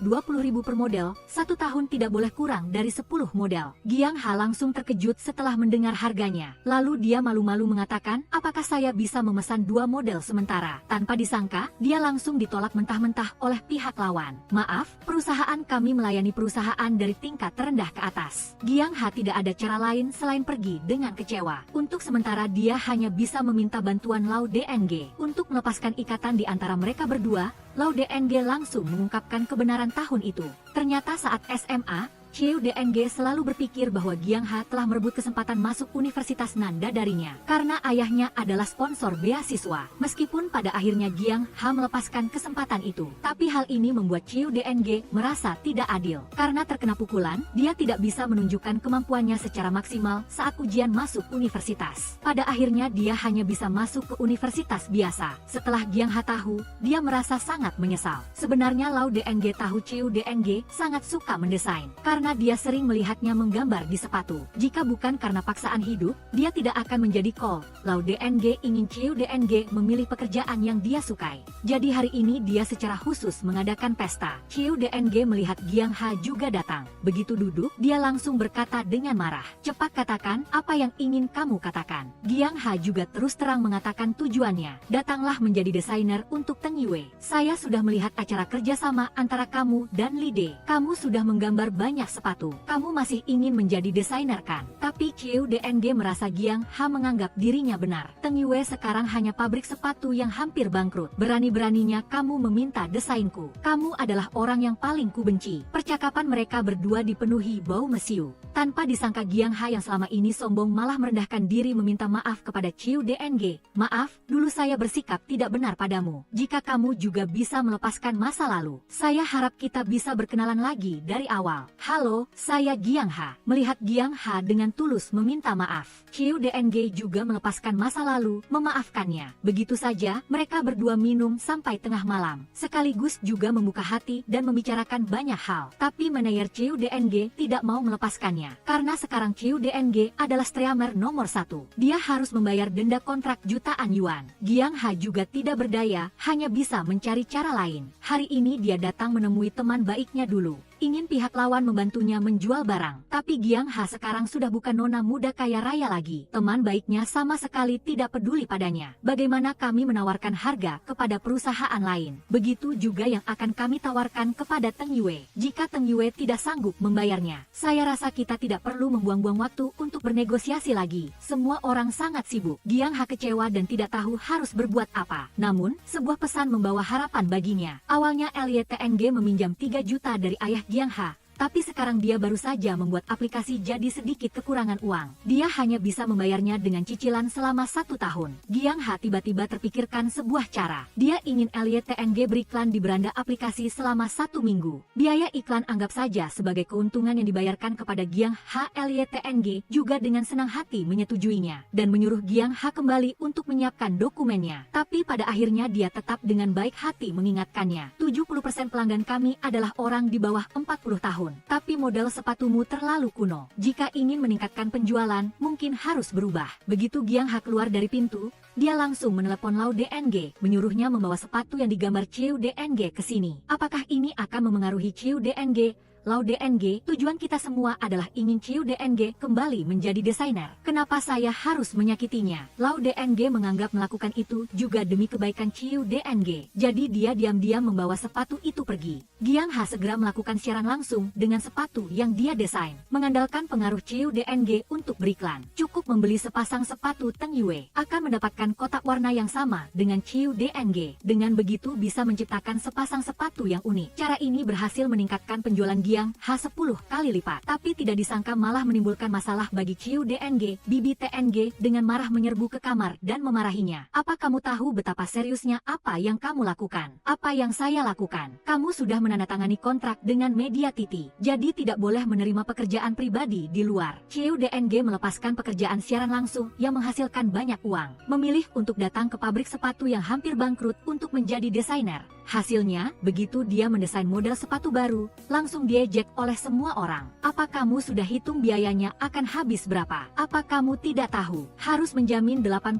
per model, 1 tahun tidak boleh kurang dari 10 model. Giang Ha langsung terkejut setelah mendengar harganya. Lalu dia malu-malu mengatakan, apakah saya bisa memesan 2 model sementara? Tanpa disangka, dia langsung ditolak mentah-mentah oleh pihak lawan. Maaf, perusahaan kami melayani perusahaan dari tingkat terendah ke atas. Giang Ha tidak ada cara lain selain pergi dengan kecewa. Untuk sementara dia hanya bisa meminta bantuan Lau DNG. Untuk melepaskan ikatan di antara mereka berdua, Lau DNG langsung mengungkapkan kebenaran tahun itu. Ternyata saat SMA, Chiu DNG selalu berpikir bahwa Giang Ha telah merebut kesempatan masuk Universitas Nanda darinya karena ayahnya adalah sponsor beasiswa. Meskipun pada akhirnya Giang Ha melepaskan kesempatan itu, tapi hal ini membuat Chiu DNG merasa tidak adil. Karena terkena pukulan, dia tidak bisa menunjukkan kemampuannya secara maksimal saat ujian masuk universitas. Pada akhirnya dia hanya bisa masuk ke universitas biasa. Setelah Giang Ha tahu, dia merasa sangat menyesal. Sebenarnya Lau DNG tahu Chiu DNG sangat suka mendesain karena dia sering melihatnya menggambar di sepatu. Jika bukan karena paksaan hidup, dia tidak akan menjadi Cole. Lau DNG ingin Chiu DNG memilih pekerjaan yang dia sukai. Jadi hari ini dia secara khusus mengadakan pesta. Chiu DNG melihat Giang Ha juga datang. Begitu duduk, dia langsung berkata dengan marah, cepat katakan apa yang ingin kamu katakan. Giang Ha juga terus terang mengatakan tujuannya. Datanglah menjadi desainer untuk Teng Yue. Saya sudah melihat acara kerjasama antara kamu dan Lide. Kamu sudah menggambar banyak sepatu. Kamu masih ingin menjadi desainer kan? Tapi Chiu DNG merasa Giang Ha menganggap dirinya benar. Teng Yue sekarang hanya pabrik sepatu yang hampir bangkrut. Berani-beraninya kamu meminta desainku. Kamu adalah orang yang paling kubenci. Percakapan mereka berdua dipenuhi bau mesiu. Tanpa disangka Giang Ha yang selama ini sombong malah merendahkan diri meminta maaf kepada Chiu DNG. Maaf, dulu saya bersikap tidak benar padamu. Jika kamu juga bisa melepaskan masa lalu, saya harap kita bisa berkenalan lagi dari awal. Halo, saya Giang Ha. Melihat Giang Ha dengan tulus meminta maaf, Chiu DNG juga melepaskan masa lalu, memaafkannya. Begitu saja, mereka berdua minum sampai tengah malam. Sekaligus juga membuka hati dan membicarakan banyak hal. Tapi manajer Chiu DNG tidak mau melepaskannya. Karena sekarang Chiu DNG adalah streamer nomor 1. Dia harus membayar denda kontrak jutaan yuan. Giang Ha juga tidak berdaya, hanya bisa mencari cara lain. Hari ini dia datang menemui teman baiknya dulu. Ingin pihak lawan membantunya menjual barang. Tapi Giang Ha sekarang sudah bukan nona muda kaya raya lagi. Teman baiknya sama sekali tidak peduli padanya. Bagaimana kami menawarkan harga kepada perusahaan lain. Begitu juga yang akan kami tawarkan kepada Teng Yue. Jika Teng Yue tidak sanggup membayarnya, saya rasa kita tidak perlu membuang-buang waktu untuk bernegosiasi lagi. Semua orang sangat sibuk. Giang Ha kecewa dan tidak tahu harus berbuat apa. Namun, sebuah pesan membawa harapan baginya. Awalnya LYTNG meminjam 3 juta dari ayah Giang Ha. Tapi sekarang dia baru saja membuat aplikasi jadi sedikit kekurangan uang. Dia hanya bisa membayarnya dengan cicilan selama 1 tahun. Giang Ha tiba-tiba terpikirkan sebuah cara. Dia ingin LYTNG beriklan di beranda aplikasi selama 1 minggu. Biaya iklan anggap saja sebagai keuntungan yang dibayarkan kepada Giang Ha. LYTNG juga dengan senang hati menyetujuinya dan menyuruh Giang Ha kembali untuk menyiapkan dokumennya. Tapi pada akhirnya dia tetap dengan baik hati mengingatkannya. 70% pelanggan kami adalah orang di bawah 40 tahun. Tapi model sepatumu terlalu kuno. Jika ingin meningkatkan penjualan, mungkin harus berubah. Begitu Giang Ha keluar dari pintu, dia langsung menelepon Lau DNG, menyuruhnya membawa sepatu yang digambar Chiu DNG ke sini. Apakah ini akan memengaruhi Chiu DNG? Lau DNG, tujuan kita semua adalah ingin Chiu DNG kembali menjadi desainer. Kenapa saya harus menyakitinya? Lau DNG menganggap melakukan itu juga demi kebaikan Chiu DNG. Jadi dia diam-diam membawa sepatu itu pergi. Giang Ha segera melakukan siaran langsung dengan sepatu yang dia desain. Mengandalkan pengaruh Chiu DNG untuk beriklan. Cukup membeli sepasang sepatu Teng Yue. Akan mendapatkan kotak warna yang sama dengan Chiu DNG. Dengan begitu bisa menciptakan sepasang sepatu yang unik. Cara ini berhasil meningkatkan penjualan Giang Giang Ha 10 kali lipat. Tapi tidak disangka malah menimbulkan masalah bagi Chiu DNG. Bibi TNG dengan marah menyerbu ke kamar dan memarahinya. Apa kamu tahu betapa seriusnya apa yang kamu lakukan? Apa yang saya lakukan? Kamu sudah menandatangani kontrak dengan media TV. Jadi tidak boleh menerima pekerjaan pribadi di luar. Chiu DNG melepaskan pekerjaan siaran langsung yang menghasilkan banyak uang. Memilih untuk datang ke pabrik sepatu yang hampir bangkrut untuk menjadi desainer. Hasilnya, begitu dia mendesain model sepatu baru, langsung diejek oleh semua orang. Apa kamu sudah hitung biayanya akan habis berapa? Apa kamu tidak tahu? Harus menjamin 80%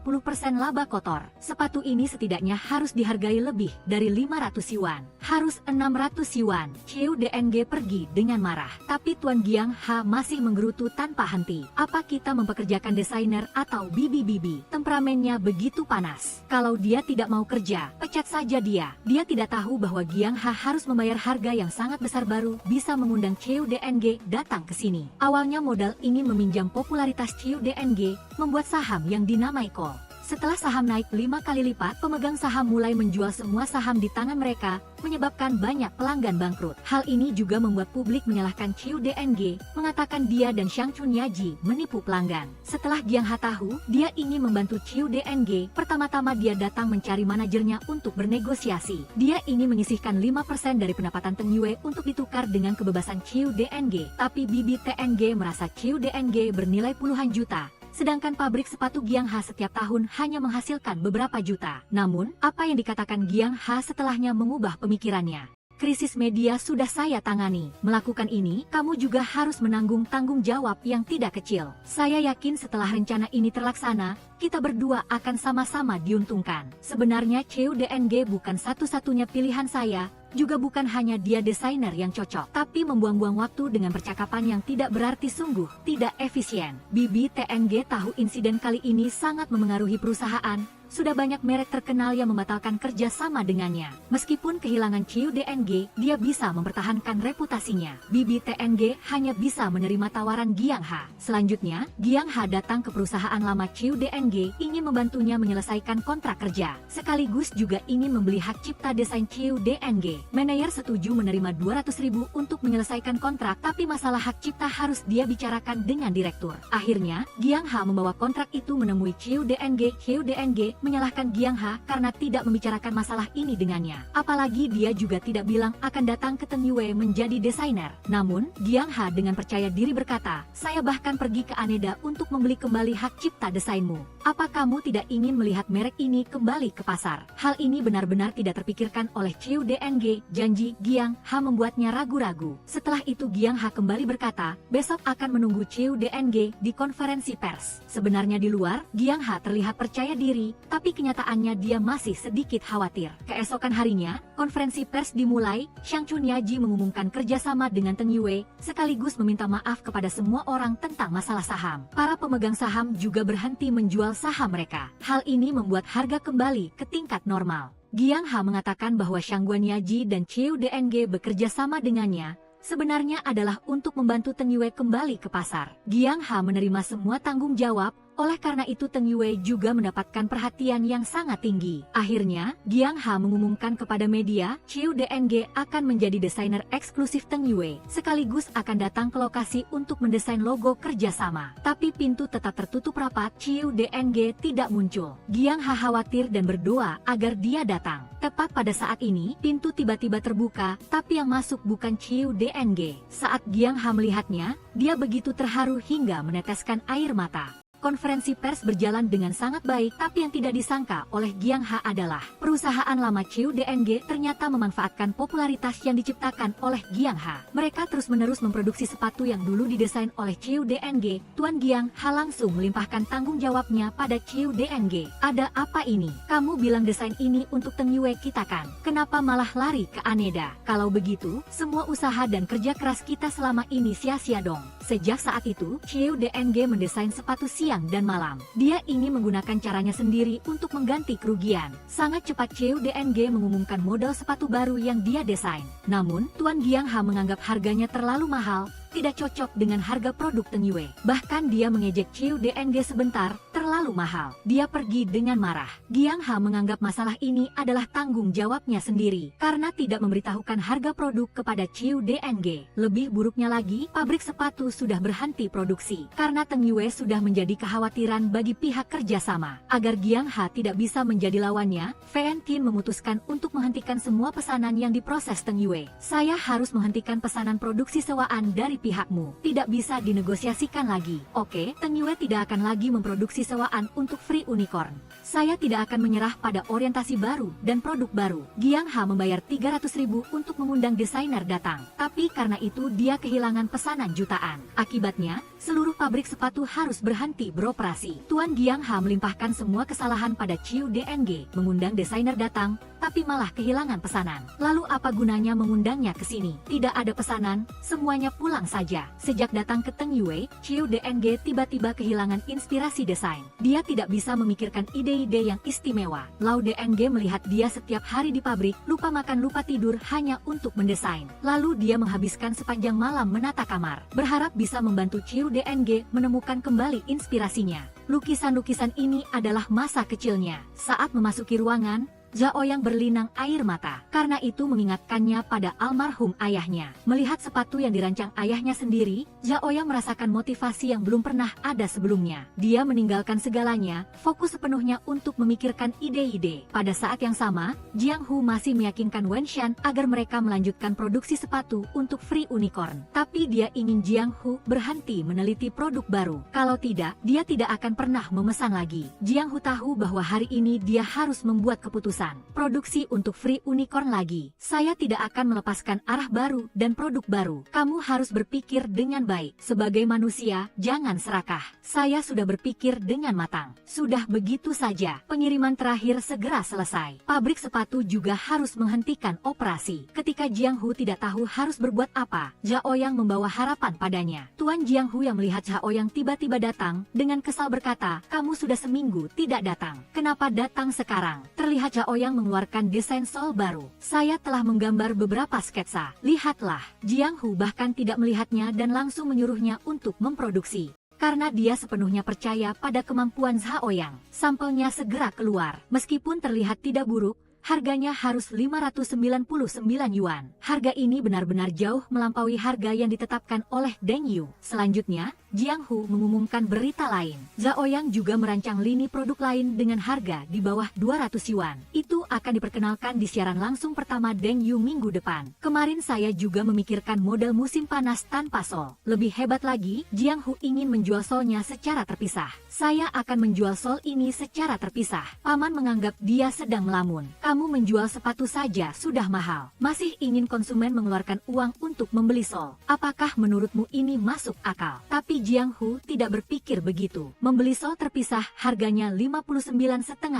laba kotor. Sepatu ini setidaknya harus dihargai lebih dari 500 yuan. Harus 600 yuan. Chiu DNG pergi dengan marah. Tapi Tuan Giang Ha masih menggerutu tanpa henti. Apa kita mempekerjakan desainer atau bibi-bibi? Temperamennya begitu panas. Kalau dia tidak mau kerja, pecat saja dia. Dia tidak tahu bahwa Giang Ha harus membayar harga yang sangat besar baru bisa mengundang Chiu DNG datang ke sini. Awalnya modal ingin meminjam popularitas Chiu DNG, membuat saham yang dinamai Call. Setelah saham naik 5 kali lipat, pemegang saham mulai menjual semua saham di tangan mereka, menyebabkan banyak pelanggan bangkrut. Hal ini juga membuat publik menyalahkan Chiu DNG, mengatakan dia dan Xiang Chunyaji menipu pelanggan. Setelah Giang Ha tahu, dia ingin membantu Chiu DNG, pertama-tama dia datang mencari manajernya untuk bernegosiasi. Dia ingin menyisihkan 5% dari pendapatan Teng Yue untuk ditukar dengan kebebasan Chiu DNG. Tapi Bibi TNG merasa Chiu DNG bernilai puluhan juta. Sedangkan pabrik sepatu Giang Ha setiap tahun hanya menghasilkan beberapa juta. Namun, apa yang dikatakan Giang Ha setelahnya mengubah pemikirannya. Krisis media sudah saya tangani. Melakukan ini, kamu juga harus menanggung tanggung jawab yang tidak kecil. Saya yakin setelah rencana ini terlaksana, kita berdua akan sama-sama diuntungkan. Sebenarnya Chiu DNG bukan satu-satunya pilihan saya, juga bukan hanya dia desainer yang cocok, tapi membuang-buang waktu dengan percakapan yang tidak berarti sungguh tidak efisien. Bibi TNG tahu insiden kali ini sangat memengaruhi perusahaan. Sudah banyak merek terkenal yang membatalkan kerja sama dengannya. Meskipun kehilangan Chiu DNG, dia bisa mempertahankan reputasinya. Bibi TNG hanya bisa menerima tawaran Giang Ha. Selanjutnya, Giang Ha datang ke perusahaan lama Chiu DNG, ingin membantunya menyelesaikan kontrak kerja. Sekaligus juga ingin membeli hak cipta desain Chiu DNG. Manajer setuju menerima 200.000 untuk menyelesaikan kontrak, tapi masalah hak cipta harus dia bicarakan dengan direktur. Akhirnya, Giang Ha membawa kontrak itu menemui Chiu DNG. Chiu DNG menyalahkan Giang Ha karena tidak membicarakan masalah ini dengannya. Apalagi dia juga tidak bilang akan datang ke Teng Yue menjadi desainer. Namun, Giang Ha dengan percaya diri berkata, saya bahkan pergi ke Aneda untuk membeli kembali hak cipta desainmu. Apa kamu tidak ingin melihat merek ini kembali ke pasar? Hal ini benar-benar tidak terpikirkan oleh Chiu DNG. Janji Giang Ha membuatnya ragu-ragu. Setelah itu Giang Ha kembali berkata, besok akan menunggu Chiu DNG di konferensi pers. Sebenarnya di luar, Giang Ha terlihat percaya diri, tapi kenyataannya dia masih sedikit khawatir. Keesokan harinya, konferensi pers dimulai. Xiang Chunyaji mengumumkan kerjasama dengan Teng Yue, sekaligus meminta maaf kepada semua orang tentang masalah saham. Para pemegang saham juga berhenti menjual saham mereka. Hal ini membuat harga kembali ke tingkat normal. Giang Ha mengatakan bahwa Xiang Guanyaji dan Chiu DNG bekerja sama dengannya, sebenarnya adalah untuk membantu Teng Yue kembali ke pasar. Giang Ha menerima semua tanggung jawab, oleh karena itu Teng Yue juga mendapatkan perhatian yang sangat tinggi. Akhirnya, Giang Ha mengumumkan kepada media, Chiu DNG akan menjadi desainer eksklusif Teng Yue, sekaligus akan datang ke lokasi untuk mendesain logo kerjasama. Tapi pintu tetap tertutup rapat, Chiu DNG tidak muncul. Giang Ha khawatir dan berdoa agar dia datang. Tepat pada saat ini, pintu tiba-tiba terbuka, tapi yang masuk bukan Chiu DNG. Saat Giang Ha melihatnya, dia begitu terharu hingga meneteskan air mata. Konferensi pers berjalan dengan sangat baik, tapi yang tidak disangka oleh Giang Ha adalah perusahaan lama Chiu DNG ternyata memanfaatkan popularitas yang diciptakan oleh Giang Ha. Mereka terus-menerus memproduksi sepatu yang dulu didesain oleh Chiu DNG. Tuan Giang Ha langsung melimpahkan tanggung jawabnya pada Chiu DNG. Ada apa ini? Kamu bilang desain ini untuk Teng Yue kita kan? Kenapa malah lari ke Aneda? Kalau begitu, semua usaha dan kerja keras kita selama ini sia-sia dong. Sejak saat itu, Chiu DNG mendesain sepatu siang dan malam. Dia ingin menggunakan caranya sendiri untuk mengganti kerugian. Sangat cepat Chiu DNG mengumumkan model sepatu baru yang dia desain. Namun, Tuan Giang Ha menganggap harganya terlalu mahal, tidak cocok dengan harga produk Teng Yue. Bahkan dia mengejek Chiu DNG sebentar, terlalu mahal. Dia pergi dengan marah. Giang Ha menganggap masalah ini adalah tanggung jawabnya sendiri, karena tidak memberitahukan harga produk kepada Chiu DNG. Lebih buruknya lagi, pabrik sepatu sudah berhenti produksi, karena Teng Yue sudah menjadi kekhawatiran bagi pihak kerjasama. Agar Giang Ha tidak bisa menjadi lawannya, Fen Qin memutuskan untuk menghentikan semua pesanan yang diproses Teng Yue. Saya harus menghentikan pesanan produksi sewaan dari pihakmu. Tidak bisa dinegosiasikan lagi. Oke, Teng Yue tidak akan lagi memproduksi sewaan untuk Free Unicorn. Saya tidak akan menyerah pada orientasi baru dan produk baru. Giang Ha membayar 300.000 untuk mengundang desainer datang. Tapi karena itu dia kehilangan pesanan jutaan. Akibatnya, seluruh pabrik sepatu harus berhenti beroperasi. Tuan Giang Ha melimpahkan semua kesalahan pada Chiu DNG, mengundang desainer datang, tapi malah kehilangan pesanan. Lalu apa gunanya mengundangnya ke sini? Tidak ada pesanan, semuanya pulang saja. Sejak datang ke Teng Yue, Chiu DNG tiba-tiba kehilangan inspirasi desain. Dia tidak bisa memikirkan ide-ide yang istimewa. Lau DNG melihat dia setiap hari di pabrik, lupa makan lupa tidur hanya untuk mendesain. Lalu dia menghabiskan sepanjang malam menata kamar, berharap bisa membantu Chiu DNG menemukan kembali inspirasinya. Lukisan-lukisan ini adalah masa kecilnya. Saat memasuki ruangan, Zhao Yang berlinang air mata, karena itu mengingatkannya pada almarhum ayahnya. Melihat sepatu yang dirancang ayahnya sendiri, Zhao Yang merasakan motivasi yang belum pernah ada sebelumnya. Dia meninggalkan segalanya, fokus sepenuhnya untuk memikirkan ide-ide. Pada saat yang sama, Jiang Hu masih meyakinkan Wen Shan agar mereka melanjutkan produksi sepatu untuk Free Unicorn. Tapi dia ingin Jiang Hu berhenti meneliti produk baru. Kalau tidak, dia tidak akan pernah memesan lagi. Jiang Hu tahu bahwa hari ini dia harus membuat keputusan. Produksi untuk Free Unicorn lagi. Saya tidak akan melepaskan arah baru dan produk baru. Kamu harus berpikir dengan baik. Sebagai manusia, jangan serakah. Saya sudah berpikir dengan matang. Sudah begitu saja. Pengiriman terakhir segera selesai. Pabrik sepatu juga harus menghentikan operasi. Ketika Jiang Hu tidak tahu harus berbuat apa, Zhao Yang membawa harapan padanya. Tuan Jiang Hu yang melihat Zhao Yang tiba-tiba datang, dengan kesal berkata, "Kamu sudah seminggu tidak datang. Kenapa datang sekarang?" Terlihat Zhao Yang mengeluarkan desain sol baru. Saya telah menggambar beberapa sketsa. Lihatlah. Jiang Hu bahkan tidak melihatnya dan langsung menyuruhnya untuk memproduksi. Karena dia sepenuhnya percaya pada kemampuan Zhao Yang. Sampelnya segera keluar. Meskipun terlihat tidak buruk, harganya harus 599 yuan. Harga ini benar-benar jauh melampaui harga yang ditetapkan oleh Deng Yu. Selanjutnya, Jiang Hu mengumumkan berita lain. Zhao Yang juga merancang lini produk lain dengan harga di bawah 200 yuan. Itu akan diperkenalkan di siaran langsung pertama Deng Yu minggu depan. Kemarin saya juga memikirkan model musim panas tanpa sol. Lebih hebat lagi, Jiang Hu ingin menjual solnya secara terpisah. Saya akan menjual sol ini secara terpisah. Paman menganggap dia sedang melamun. Kamu menjual sepatu saja sudah mahal. Masih ingin konsumen mengeluarkan uang untuk membeli sol. Apakah menurutmu ini masuk akal? Tapi Jiang Hu tidak berpikir begitu. Membeli sol terpisah harganya 59,5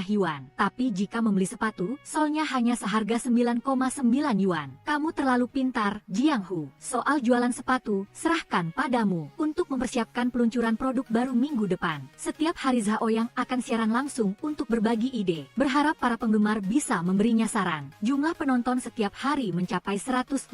yuan. Tapi jika membeli sepatu, solnya hanya seharga 9,9 yuan. Kamu terlalu pintar, Jiang Hu. Soal jualan sepatu, serahkan padamu. Untuk mempersiapkan peluncuran produk baru minggu depan, setiap hari Zhao Yang akan siaran langsung untuk berbagi ide. Berharap para penggemar bisa memberinya saran. Jumlah penonton setiap hari mencapai 150.000.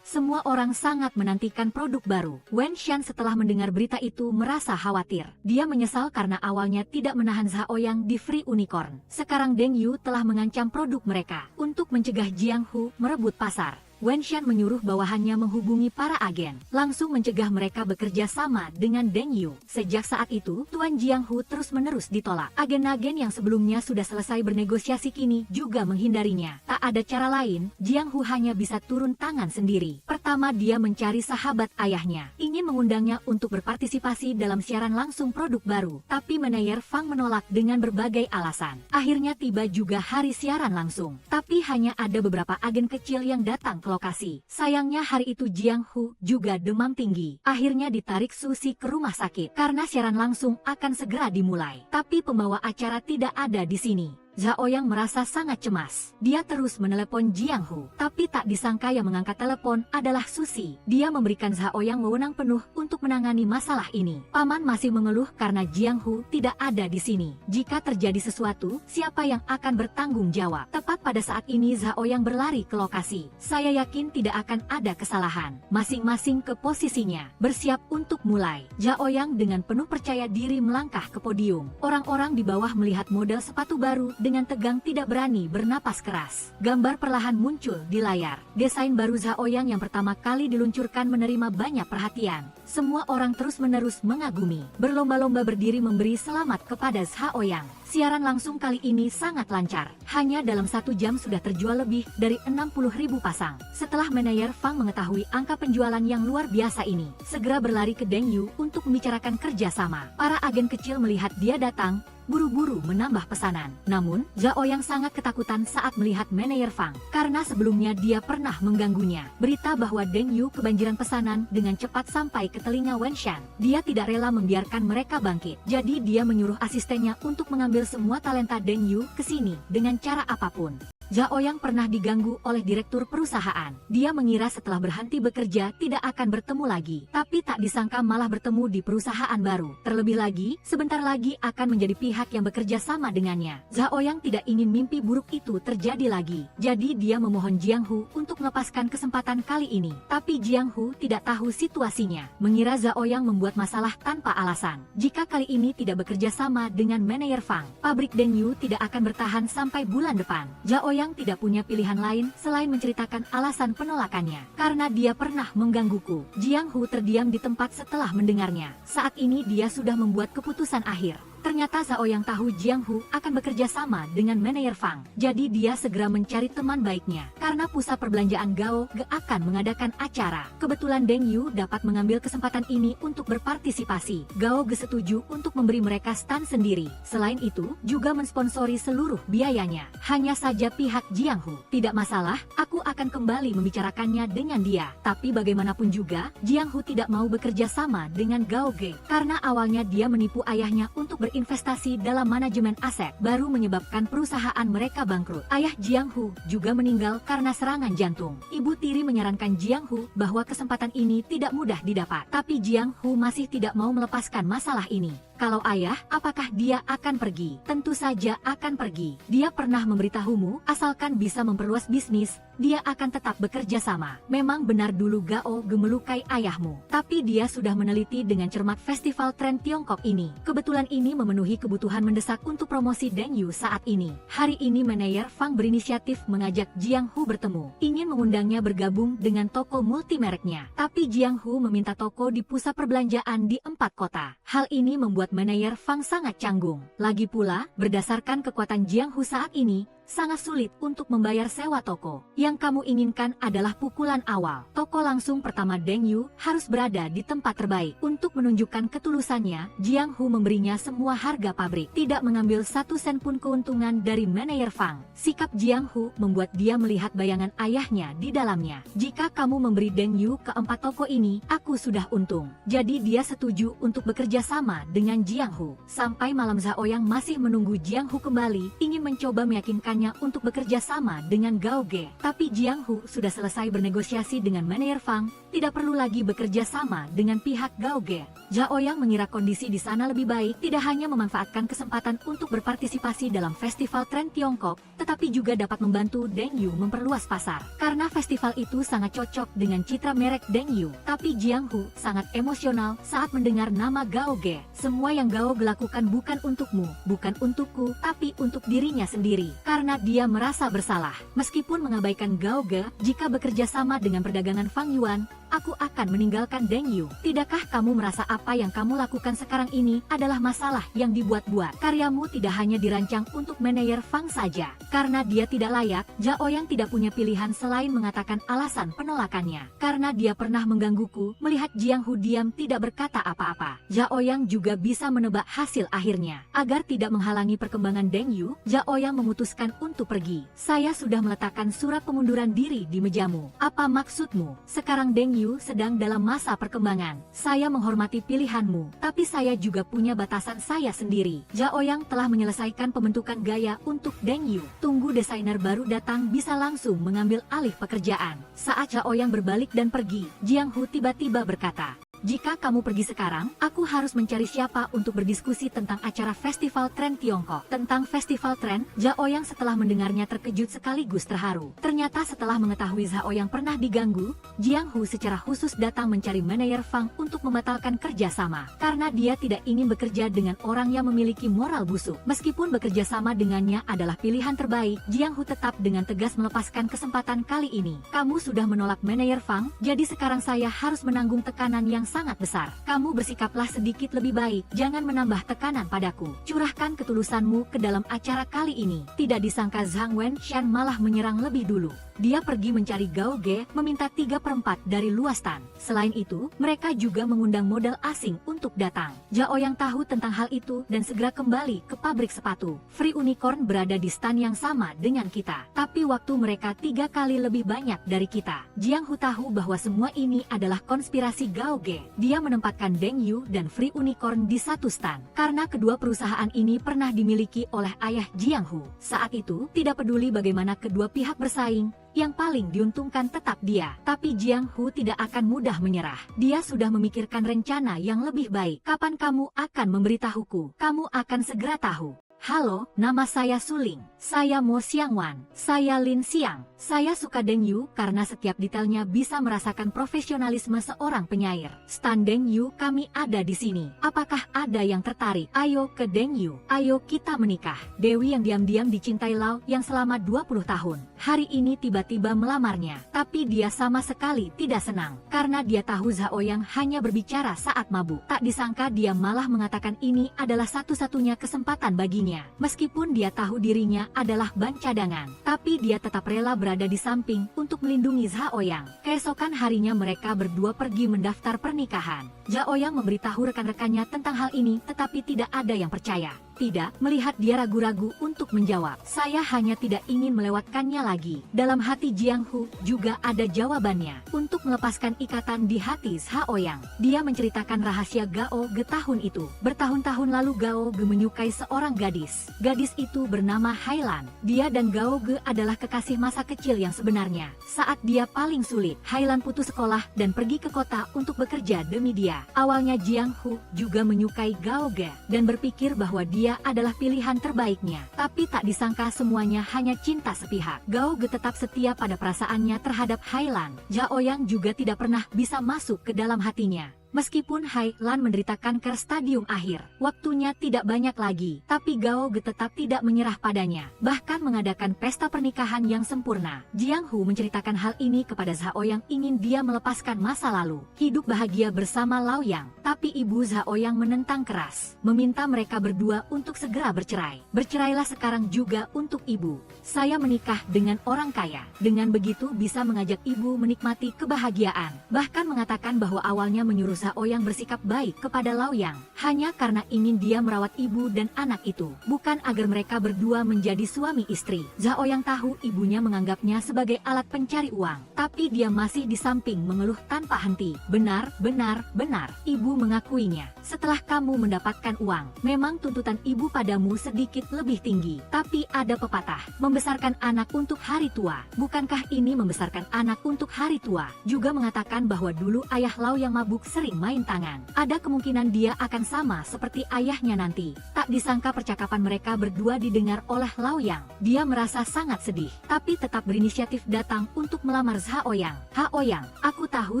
Semua orang sangat menantikan produk baru. Wen Shan setelah mendengar berita itu merasa khawatir. Dia menyesal karena awalnya tidak menahan Zhao Yang di Free Unicorn. Sekarang Deng Yu telah mengancam produk mereka. Untuk mencegah Jiang Hu merebut pasar, Wen Shan menyuruh bawahannya menghubungi para agen, langsung mencegah mereka bekerja sama dengan Deng Yu. Sejak saat itu, Tuan Jiang Hu terus-menerus ditolak. Agen-agen yang sebelumnya sudah selesai bernegosiasi kini juga menghindarinya. Tak ada cara lain, Jiang Hu hanya bisa turun tangan sendiri. Pertama, dia mencari sahabat ayahnya, ingin mengundangnya untuk berpartisipasi dalam siaran langsung produk baru. Tapi Meneyer Fang menolak dengan berbagai alasan. Akhirnya tiba juga hari siaran langsung. Tapi hanya ada beberapa agen kecil yang datang lokasi. Sayangnya hari itu Jiang Hu juga demam tinggi. Akhirnya ditarik Susi ke rumah sakit karena siaran langsung akan segera dimulai. Tapi pembawa acara tidak ada di sini. Zhao Yang merasa sangat cemas. Dia terus menelepon Jiang Hu, tapi tak disangka yang mengangkat telepon adalah Susi. Dia memberikan Zhao Yang wewenang penuh untuk menangani masalah ini. Paman masih mengeluh karena Jiang Hu tidak ada di sini. Jika terjadi sesuatu, siapa yang akan bertanggung jawab? Tepat pada saat ini Zhao Yang berlari ke lokasi. Saya yakin tidak akan ada kesalahan. Masing-masing ke posisinya, bersiap untuk mulai. Zhao Yang dengan penuh percaya diri melangkah ke podium. Orang-orang di bawah melihat model sepatu baru dengan tegang tidak berani bernapas keras. Gambar perlahan muncul di layar. Desain baru Zhao Yang yang pertama kali diluncurkan menerima banyak perhatian. Semua orang terus-menerus mengagumi. Berlomba-lomba berdiri memberi selamat kepada Zhao Yang. Siaran langsung kali ini sangat lancar. Hanya dalam 1 jam sudah terjual lebih dari 60.000 pasang. Setelah manajer Fang mengetahui angka penjualan yang luar biasa ini, segera berlari ke Deng Yu untuk membicarakan kerjasama. Para agen kecil melihat dia datang, buru-buru menambah pesanan. Namun, Zhao Yang sangat ketakutan saat melihat manajer Fang, karena sebelumnya dia pernah mengganggunya. Berita bahwa Deng Yu kebanjiran pesanan dengan cepat sampai ke telinga Wen Shan. Dia tidak rela membiarkan mereka bangkit. Jadi dia menyuruh asistennya untuk mengambil semua talenta Deng Yu ke sini dengan cara apapun. Zhao Yang pernah diganggu oleh direktur perusahaan. Dia mengira setelah berhenti bekerja tidak akan bertemu lagi. Tapi tak disangka malah bertemu di perusahaan baru. Terlebih lagi, sebentar lagi akan menjadi pihak yang bekerja sama dengannya. Zhao Yang tidak ingin mimpi buruk itu terjadi lagi. Jadi dia memohon Jiang Hu untuk melepaskan kesempatan kali ini. Tapi Jiang Hu tidak tahu situasinya. Mengira Zhao Yang membuat masalah tanpa alasan. Jika kali ini tidak bekerja sama dengan manajer Fang, pabrik Deng Yu tidak akan bertahan sampai bulan depan. Zhao Yang tidak punya pilihan lain selain menceritakan alasan penolakannya. Karena dia pernah menggangguku. Jiang Hu terdiam di tempat setelah mendengarnya. Saat ini dia sudah membuat keputusan akhir. Ternyata Zhao Yang tahu Jiang Hu akan bekerja sama dengan manajer Fang. Jadi dia segera mencari teman baiknya. Karena pusat perbelanjaan Gao Ge akan mengadakan acara. Kebetulan Deng Yu dapat mengambil kesempatan ini untuk berpartisipasi. Gao Ge setuju untuk memberi mereka stand sendiri. Selain itu, juga mensponsori seluruh biayanya. Hanya saja pihak Jiang Hu. Tidak masalah, aku akan kembali membicarakannya dengan dia. Tapi bagaimanapun juga, Jiang Hu tidak mau bekerja sama dengan Gao Ge. Karena awalnya dia menipu ayahnya untuk berinvestasi dalam manajemen aset, baru menyebabkan perusahaan mereka bangkrut. Ayah Jiang Hu juga meninggal karena serangan jantung. Ibu tiri menyarankan Jiang Hu bahwa kesempatan ini tidak mudah didapat. Tapi Jiang Hu masih tidak mau melepaskan masalah ini. Kalau ayah, apakah dia akan pergi? Tentu saja akan pergi. Dia pernah memberitahumu, asalkan bisa memperluas bisnis, dia akan tetap bekerja sama. Memang benar dulu Gao Ge melukai ayahmu. Tapi dia sudah meneliti dengan cermat festival tren Tiongkok ini. Kebetulan ini memenuhi kebutuhan mendesak untuk promosi Deng Yu saat ini. Hari ini manajer Fang berinisiatif mengajak Jiang Hu bertemu. Ingin mengundangnya bergabung dengan toko multimereknya. Tapi Jiang Hu meminta toko di pusat perbelanjaan di 4 kota. Hal ini membuat manajer Fang sangat canggung. Lagi pula, berdasarkan kekuatan Jiang Hu saat ini, sangat sulit untuk membayar sewa toko. Yang kamu inginkan adalah pukulan awal. Toko langsung pertama Deng Yu harus berada di tempat terbaik. Untuk menunjukkan ketulusannya, Jiang Hu memberinya semua harga pabrik. Tidak mengambil 1 sen pun keuntungan dari manajer Fang. Sikap Jiang Hu membuat dia melihat bayangan ayahnya di dalamnya. Jika kamu memberi Deng Yu ke 4 toko ini, aku sudah untung. Jadi dia setuju untuk bekerja sama dengan Jiang Hu. Sampai malam Zhao Yang masih menunggu Jiang Hu kembali, ingin mencoba meyakinkan untuk bekerja sama dengan Gao Ge. Tapi Jiang Hu sudah selesai bernegosiasi dengan manajer Fang, tidak perlu lagi bekerja sama dengan pihak Gao Ge. Zhao Yang mengira kondisi di sana lebih baik, tidak hanya memanfaatkan kesempatan untuk berpartisipasi dalam festival tren Tiongkok, tetapi juga dapat membantu Deng Yu memperluas pasar. Karena festival itu sangat cocok dengan citra merek Deng Yu. Tapi Jiang Hu sangat emosional saat mendengar nama Gao Ge. Semua yang Gao Ge lakukan bukan untukmu, bukan untukku, tapi untuk dirinya sendiri. Karena dia merasa bersalah. Meskipun mengabaikan Gao Ge, jika bekerja sama dengan perdagangan Fang Yuan, aku akan meninggalkan Deng Yu. Tidakkah kamu merasa apa yang kamu lakukan sekarang ini adalah masalah yang dibuat-buat? Karyamu tidak hanya dirancang untuk manajer Fang saja. Karena dia tidak layak, Zhao Yang tidak punya pilihan selain mengatakan alasan penolakannya. Karena dia pernah menggangguku, melihat Jiang Hu diam tidak berkata apa-apa. Zhao Yang juga bisa menebak hasil akhirnya. Agar tidak menghalangi perkembangan Deng Yu, Zhao Yang memutuskan untuk pergi. Saya sudah meletakkan surat pengunduran diri di mejamu. Apa maksudmu? Sekarang Deng Yu sedang dalam masa perkembangan. Saya menghormati pilihanmu, tapi saya juga punya batasan saya sendiri. Zhao Yang telah menyelesaikan pembentukan gaya untuk Deng Yu. Tunggu desainer baru datang bisa langsung mengambil alih pekerjaan. Saat Zhao Yang berbalik dan pergi, Jiang Hu tiba-tiba berkata, "Jika kamu pergi sekarang, aku harus mencari siapa untuk berdiskusi tentang acara Festival Tren Tiongkok." Tentang Festival Tren, Zhao Yang setelah mendengarnya terkejut sekaligus terharu. Ternyata setelah mengetahui Zhao Yang pernah diganggu, Jiang Hu secara khusus datang mencari manajer Fang untuk membatalkan kerjasama. Karena dia tidak ingin bekerja dengan orang yang memiliki moral busuk. Meskipun bekerja sama dengannya adalah pilihan terbaik, Jiang Hu tetap dengan tegas melepaskan kesempatan kali ini. "Kamu sudah menolak manajer Fang, jadi sekarang saya harus menanggung tekanan yang sangat besar. Kamu bersikaplah sedikit lebih baik, jangan menambah tekanan padaku. Curahkan ketulusanmu ke dalam acara kali ini." Tidak disangka Zhang Wenshan malah menyerang lebih dulu. Dia pergi mencari Gao Ge, meminta 3/4 dari luas Tan. Selain itu, mereka juga mengundang model asing untuk datang. Zhao Yang tahu tentang hal itu dan segera kembali ke pabrik sepatu. Free Unicorn berada di stand yang sama dengan kita, tapi waktu mereka 3 kali lebih banyak dari kita. Jiang Hu tahu bahwa semua ini adalah konspirasi Gao Ge. Dia menempatkan Deng Yu dan Free Unicorn di satu stand, karena kedua perusahaan ini pernah dimiliki oleh ayah Jiang Hu. Saat itu, tidak peduli bagaimana kedua pihak bersaing, yang paling diuntungkan tetap dia. Tapi Jiang Hu tidak akan mudah menyerah. Dia sudah memikirkan rencana yang lebih baik. "Kapan kamu akan memberitahuku? Kamu akan segera tahu." "Halo, nama saya Suling. Saya Mo Xiangwan. Saya Lin Xiang. Saya suka Deng Yu karena setiap detailnya bisa merasakan profesionalisme seorang penyair. Stan Deng Yu kami ada di sini. Apakah ada yang tertarik? Ayo ke Deng Yu. Ayo kita menikah." Dewi yang diam-diam dicintai Lau yang selama 20 tahun. Hari ini tiba-tiba melamarnya. Tapi dia sama sekali tidak senang. Karena dia tahu Zhao Yang hanya berbicara saat mabuk. Tak disangka dia malah mengatakan ini adalah satu-satunya kesempatan baginya. Meskipun dia tahu dirinya adalah ban cadangan, tapi dia tetap rela berada di samping untuk melindungi Zhao Yang. Keesokan harinya mereka berdua pergi mendaftar pernikahan. Zhao Yang memberitahu rekan-rekannya tentang hal ini, tetapi tidak ada yang percaya. Tidak, melihat dia ragu-ragu untuk menjawab. "Saya hanya tidak ingin melewatkannya lagi." Dalam hati Jiang Hu juga ada jawabannya. Untuk melepaskan ikatan di hati Zhao Yang, dia menceritakan rahasia Gao Ge tahun itu. Bertahun-tahun lalu Gao Ge menyukai seorang gadis. Gadis itu bernama Hailan. Dia dan Gao Ge adalah kekasih masa kecil yang sebenarnya. Saat dia paling sulit, Hailan putus sekolah dan pergi ke kota untuk bekerja demi dia. Awalnya Jiang Hu juga menyukai Gao Ge dan berpikir bahwa dia adalah pilihan terbaiknya. Tapi tak disangka semuanya hanya cinta sepihak. Gao Ge tetap setia pada perasaannya terhadap Hailan. Zhao Yang juga tidak pernah bisa masuk ke dalam hatinya. Meskipun Hailan menderita kanker stadium akhir, waktunya tidak banyak lagi, tapi Gao Ge tetap tidak menyerah padanya, bahkan mengadakan pesta pernikahan yang sempurna. Jiang Hu menceritakan hal ini kepada Zhao Yang ingin dia melepaskan masa lalu, hidup bahagia bersama Lao Yang. Tapi ibu Zhao Yang menentang keras, meminta mereka berdua untuk segera bercerai. "Bercerailah sekarang juga untuk ibu. Saya menikah dengan orang kaya. Dengan begitu bisa mengajak ibu menikmati kebahagiaan." Bahkan mengatakan bahwa awalnya menyuruh Zhao Yang bersikap baik kepada Lao Yang hanya karena ingin dia merawat ibu dan anak itu, bukan agar mereka berdua menjadi suami istri. Zhao Yang tahu ibunya menganggapnya sebagai alat pencari uang, tapi dia masih di samping mengeluh tanpa henti. "Benar, benar, benar. Ibu mengakuinya. Setelah kamu mendapatkan uang, memang tuntutan ibu padamu sedikit lebih tinggi. Tapi ada pepatah, membesarkan anak untuk hari tua. Bukankah ini membesarkan anak untuk hari tua?" Juga mengatakan bahwa dulu ayah Lao yang mabuk sering main tangan. Ada kemungkinan dia akan sama seperti ayahnya nanti. Tak disangka percakapan mereka berdua didengar oleh Lao Yang. Dia merasa sangat sedih, tapi tetap berinisiatif datang untuk melamar Zhao Yang. "Zhao Yang, aku tahu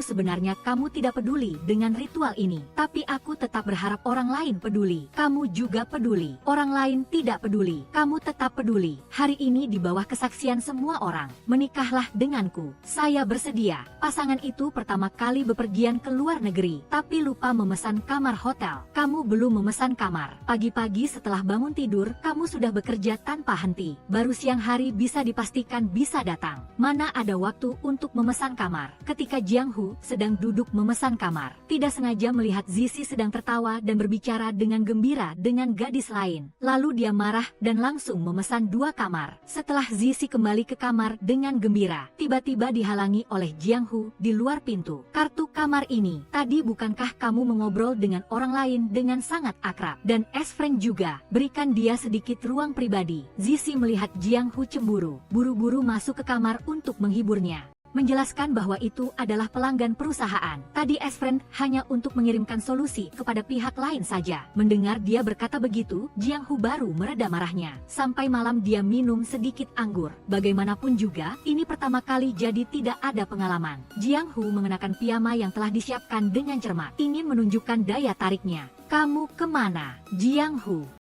sebenarnya kamu tidak peduli dengan ritual ini, tapi aku tetap berharap orang lain peduli. Kamu juga peduli. Orang lain tidak peduli. Kamu tetap peduli. Hari ini di bawah kesaksian semua orang, menikahlah denganku. Saya bersedia." Pasangan itu pertama kali bepergian ke luar negeri. pagi, tapi lupa memesan kamar hotel. Kamu belum memesan kamar. Pagi-pagi setelah bangun tidur, kamu sudah bekerja tanpa henti. Baru siang hari bisa dipastikan bisa datang. Mana ada waktu untuk memesan kamar. Ketika Jiang Hu sedang duduk memesan kamar, tidak sengaja melihat Zizi sedang tertawa dan berbicara dengan gembira dengan gadis lain. Lalu dia marah dan langsung memesan 2 kamar. Setelah Zizi kembali ke kamar dengan gembira, tiba-tiba dihalangi oleh Jiang Hu di luar pintu. Kartu kamar ini, tadi bukankah kamu mengobrol dengan orang lain dengan sangat akrab? Dan Frank juga, berikan dia sedikit ruang pribadi. Zizi melihat Jiang Hu cemburu, buru-buru masuk ke kamar untuk menghiburnya, menjelaskan bahwa itu adalah pelanggan perusahaan. Tadi Frank hanya untuk mengirimkan solusi kepada pihak lain saja. Mendengar dia berkata begitu, Jiang Hu baru mereda marahnya. Sampai malam dia minum sedikit anggur. Bagaimanapun juga, ini pertama kali jadi tidak ada pengalaman. Jiang Hu mengenakan piyama yang telah disiapkan dengan cermat, ingin menunjukkan daya tariknya. Kamu kemana, Jiang Hu?